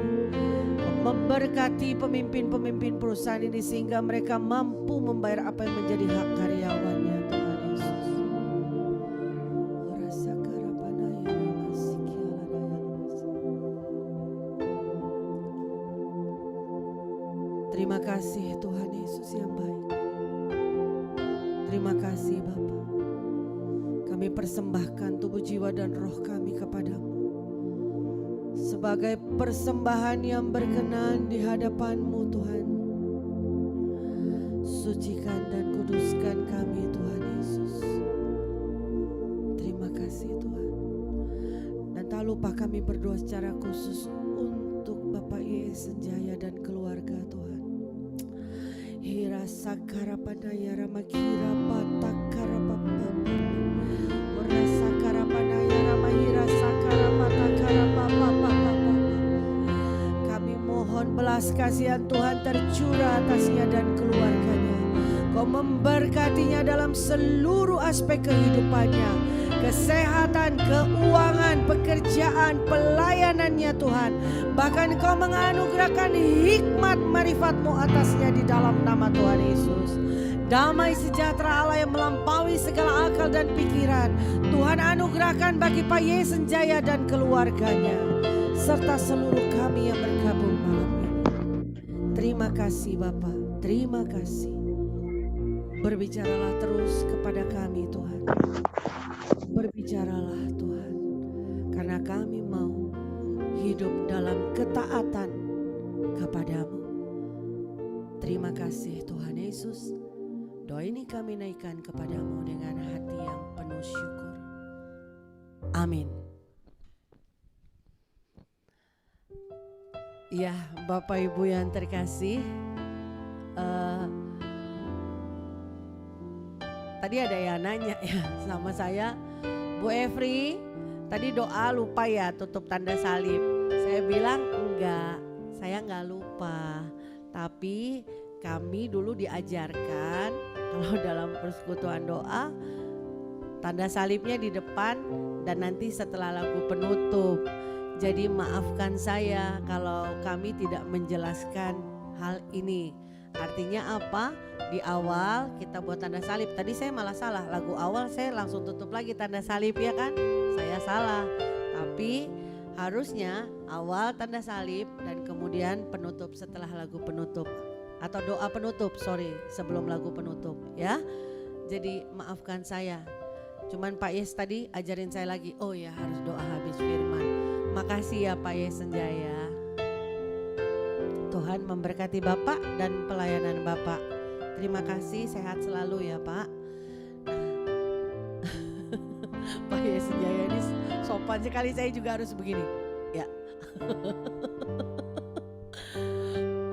Memberkati pemimpin-pemimpin perusahaan ini sehingga mereka mampu membayar apa yang menjadi hak karyawannya Tuhan Yesus. Terima kasih Tuhan Yesus yang baik. Terima kasih Bapa. Kami persembahkan tubuh, jiwa, dan roh kami kepada-Mu sebagai persembahan yang berkenan di hadapan-Mu Tuhan. Sucikan dan kuduskan kami Tuhan Yesus. Terima kasih Tuhan. Dan tak lupa kami berdoa secara khusus untuk Bapak Yes Senjaya dan keluarga Tuhan. Hira sakara panaya ramakira patakara papa. Ora sakara panaya ramahira sakara patakara papa. Kami mohon belas kasihan Tuhan tercurah atasnya dan keluarganya. Kau memberkatinya dalam seluruh aspek kehidupannya, kesehatan, keuangan, pekerjaan, pelayanannya Tuhan. Bahkan Kau menganugerahkan hikmat marifat-Mu atasnya di dalam nama Tuhan Yesus. Damai sejahtera Allah yang melampaui segala akal dan pikiran Tuhan anugerahkan bagi Pak Yes Senjaya dan keluarganya, serta seluruh kami yang bergabung malam ini. Terima kasih Bapa, terima kasih. Berbicaralah terus kepada kami Tuhan. Berbicaralah Tuhan, karena kami mau hidup dalam ketaatan kepada-Mu. Terima kasih Tuhan Yesus. Doa ini kami naikkan kepada-Mu dengan hati yang penuh syukur. Amin. Ya, Bapak Ibu yang terkasih, tadi ada yang nanya ya sama saya, Bu Evri, tadi doa lupa ya tutup tanda salib. Saya bilang enggak, saya enggak lupa. Tapi kami dulu diajarkan kalau dalam persekutuan doa, tanda salibnya di depan dan nanti setelah lagu penutup. Jadi maafkan saya kalau kami tidak menjelaskan hal ini. Artinya apa? Di awal kita buat tanda salib. Tadi saya malah salah. Lagu awal saya langsung tutup lagi tanda salib ya kan? Saya salah. Tapi harusnya awal tanda salib dan kemudian penutup setelah lagu penutup. Atau doa penutup, sebelum lagu penutup ya. Jadi maafkan saya. Cuman Pak Yes tadi ajarin saya lagi. Oh ya, harus doa habis firman. Makasih ya Pak Yes Senjaya. Tuhan memberkati Bapak dan pelayanan Bapak. Terima kasih, sehat selalu ya Pak. Pak Yes Senjaya ini sopan sekali, saya juga harus begini. Ya.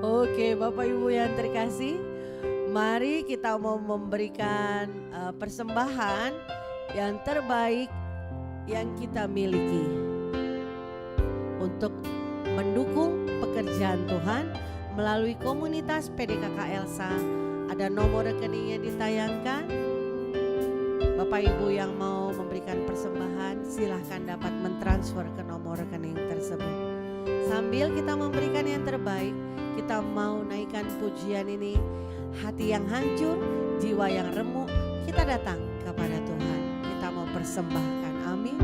Oke Bapak Ibu yang terkasih, mari kita mau memberikan persembahan yang terbaik yang kita miliki untuk mendukung pekerjaan Tuhan melalui komunitas PDKK Elsa. Ada nomor rekening yang ditayangkan. Bapak Ibu yang mau memberikan persembahan silahkan dapat mentransfer ke nomor rekening tersebut. Sambil kita memberikan yang terbaik, kita mau naikkan pujian ini. Hati yang hancur, jiwa yang remuk, kita datang kepada Tuhan. Kita mau persembahkan, amin.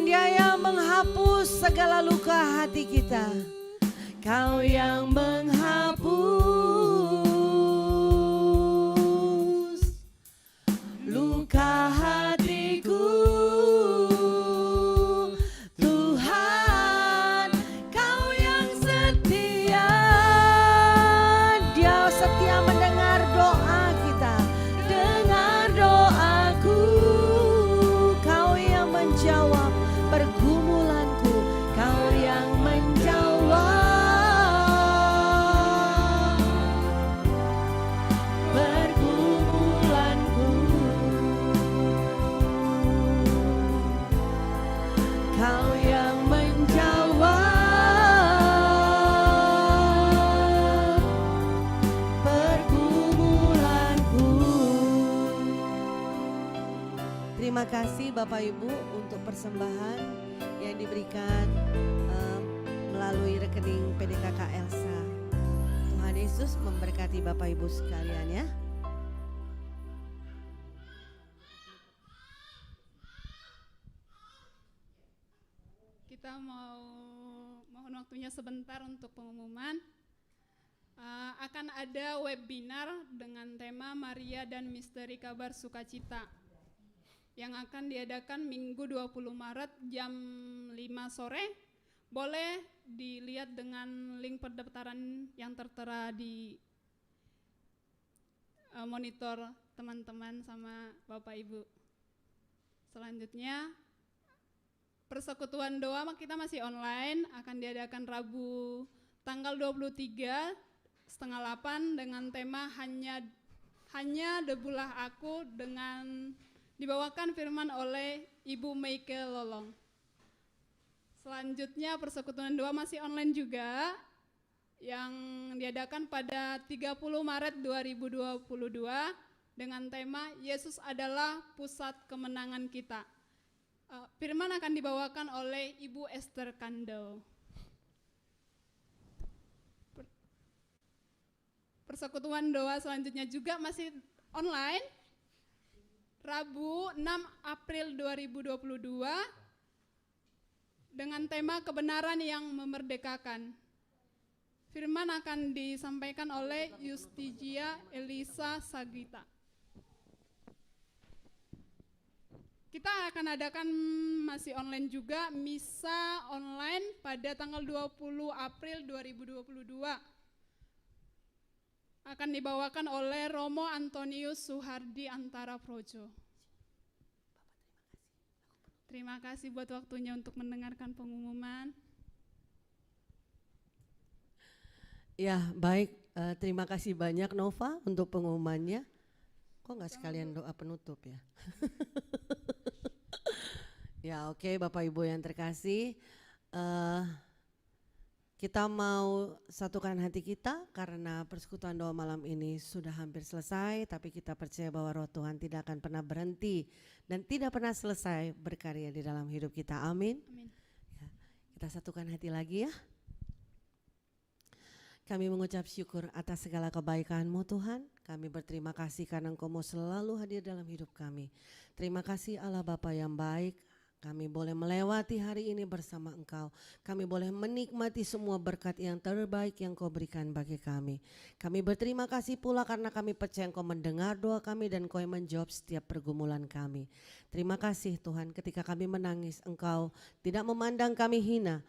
Tuhan, Dia yang menghapus segala luka hati kita. Kau yang menghapus luka hatiku. Tuhan, Kau yang setia. Dia setia mendengar doa kita. Dengar doaku. Kau yang menjawab pergumulanku. Kau yang menjawab pergumulanku. Kau yang menjawab pergumulanku. Terima kasih Bapak Ibu untuk persembahan yang diberikan melalui rekening PDKK Elsa. Tuhan Yesus memberkati Bapak Ibu sekalian ya. Kita mohon waktunya sebentar untuk pengumuman. Akan ada webinar dengan tema Maria dan Misteri Kabar Sukacita yang akan diadakan Minggu 20 Maret jam 5 sore. Boleh dilihat dengan link pendaftaran yang tertera di monitor teman-teman sama Bapak Ibu. Selanjutnya persekutuan doa kita masih online, akan diadakan Rabu tanggal 23 setengah 8 dengan tema hanya debulah aku, dengan dibawakan firman oleh Ibu Meike Lolong. Selanjutnya persekutuan doa masih online juga yang diadakan pada 30 Maret 2022 dengan tema Yesus adalah pusat kemenangan kita. Firman akan dibawakan oleh Ibu Esther Kandel. Persekutuan doa selanjutnya juga masih online. Rabu 6 April 2022 dengan tema kebenaran yang memerdekakan. Firman akan disampaikan oleh Yustigia Elisa Sagita. Kita akan adakan masih online juga misa online pada tanggal 20 April 2022. Akan dibawakan oleh Romo Antonius Suhardi Antara Projo. Terima kasih buat waktunya untuk mendengarkan pengumuman. Ya baik, terima kasih banyak Nova untuk pengumumannya. Kok nggak sekalian doa penutup ya? Ya oke, Bapak Ibu yang terkasih, kita mau satukan hati kita karena persekutuan doa malam ini sudah hampir selesai, tapi kita percaya bahwa Roh Tuhan tidak akan pernah berhenti dan tidak pernah selesai berkarya di dalam hidup kita. Amin. Amin. Ya, kita satukan hati lagi ya. Kami mengucap syukur atas segala kebaikan-Mu Tuhan. Kami berterima kasih karena Engkau mau selalu hadir dalam hidup kami. Terima kasih Allah Bapa yang baik. Kami boleh melewati hari ini bersama Engkau. Kami boleh menikmati semua berkat yang terbaik yang Kau berikan bagi kami. Kami berterima kasih pula karena kami percaya Engkau mendengar doa kami dan Engkau yang menjawab setiap pergumulan kami. Terima kasih Tuhan, ketika kami menangis Engkau tidak memandang kami hina,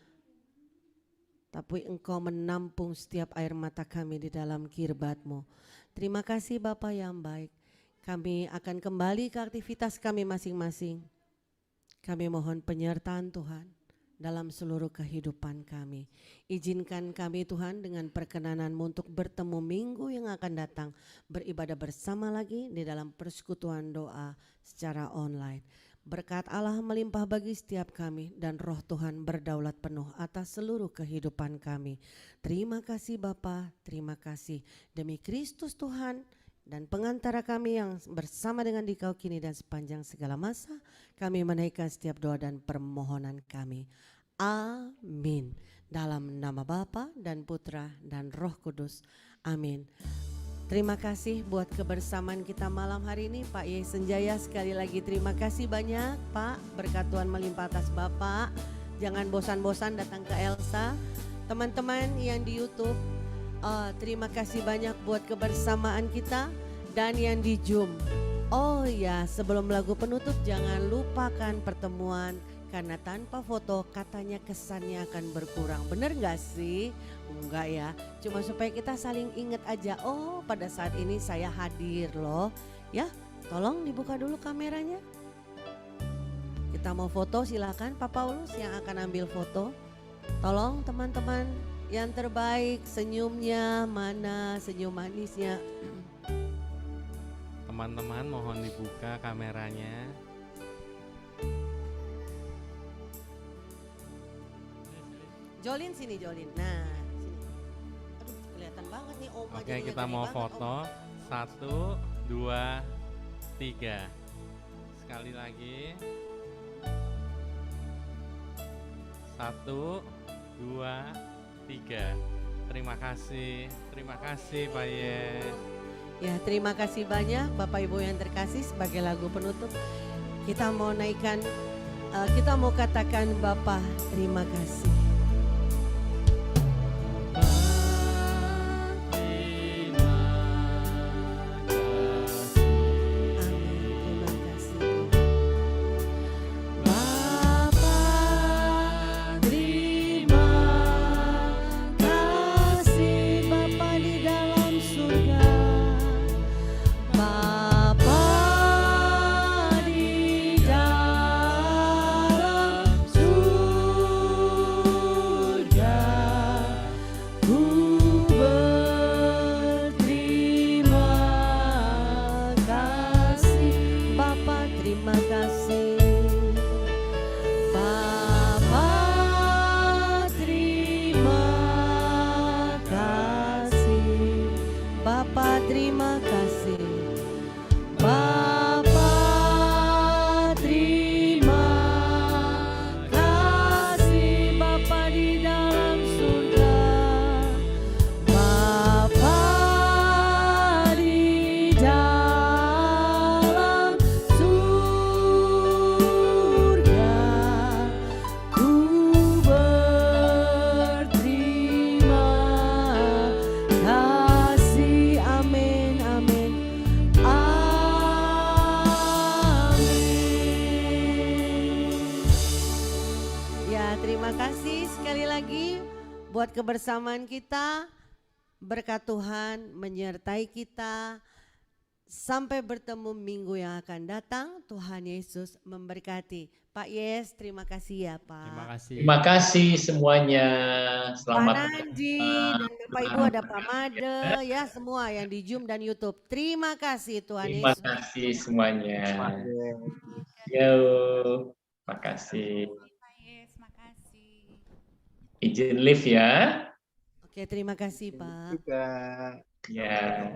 tapi Engkau menampung setiap air mata kami di dalam kirbat-Mu. Terima kasih Bapa yang baik. Kami akan kembali ke aktivitas kami masing-masing. Kami mohon penyertaan Tuhan dalam seluruh kehidupan kami. Izinkan kami Tuhan dengan perkenanan-Mu untuk bertemu minggu yang akan datang, beribadah bersama lagi di dalam persekutuan doa secara online. Berkat Allah melimpah bagi setiap kami dan Roh Tuhan berdaulat penuh atas seluruh kehidupan kami. Terima kasih Bapa, terima kasih demi Kristus Tuhan dan pengantara kami yang bersama dengan Dikau kini dan sepanjang segala masa. Kami menaikkan setiap doa dan permohonan kami. Amin. Dalam nama Bapa dan Putra dan Roh Kudus. Amin. Terima kasih buat kebersamaan kita malam hari ini, Pak Ye Senjaya. Sekali lagi terima kasih banyak, Pak. Berkat Tuhan melimpah atas Bapak. Jangan bosan-bosan datang ke Elsa. Teman-teman yang di YouTube, terima kasih banyak buat kebersamaan kita. Dan yang di Zoom. Oh ya, sebelum lagu penutup jangan lupakan pertemuan. Karena tanpa foto katanya kesannya akan berkurang. Bener gak sih? Enggak ya, cuma supaya kita saling ingat aja. Oh, pada saat ini saya hadir loh. Ya, tolong dibuka dulu kameranya. Kita mau foto, silakan Pak Paulus yang akan ambil foto. Tolong teman-teman yang terbaik, senyumnya mana, senyum manisnya. Teman-teman mohon dibuka kameranya. Jolin sini, Jolin. Nah, sini. Aduh, kelihatan banget nih Oma. Oke, jadinya kita gede mau banget, foto. Oma. 1, 2, 3. Sekali lagi. 1, 2, 3. Terima kasih Pak Ye. Ya, terima kasih banyak Bapak Ibu yang terkasih. Sebagai lagu penutup kita mau naikkan, kita mau katakan Bapak terima kasih. Kebersamaan kita, berkat Tuhan menyertai kita sampai bertemu minggu yang akan datang. Tuhan Yesus memberkati. Pak Yes, terima kasih ya Pak. Terima kasih. Terima kasih semuanya. Selamat. Pak Nandi dan Bapak Ibu, ada Pak Made ya, semua yang di Zoom dan YouTube. Terima kasih Tuhan Terima Yesus. kasih semuanya. Yo, terima kasih. Izin live ya. Oke, terima kasih Pak. Juga. Ya.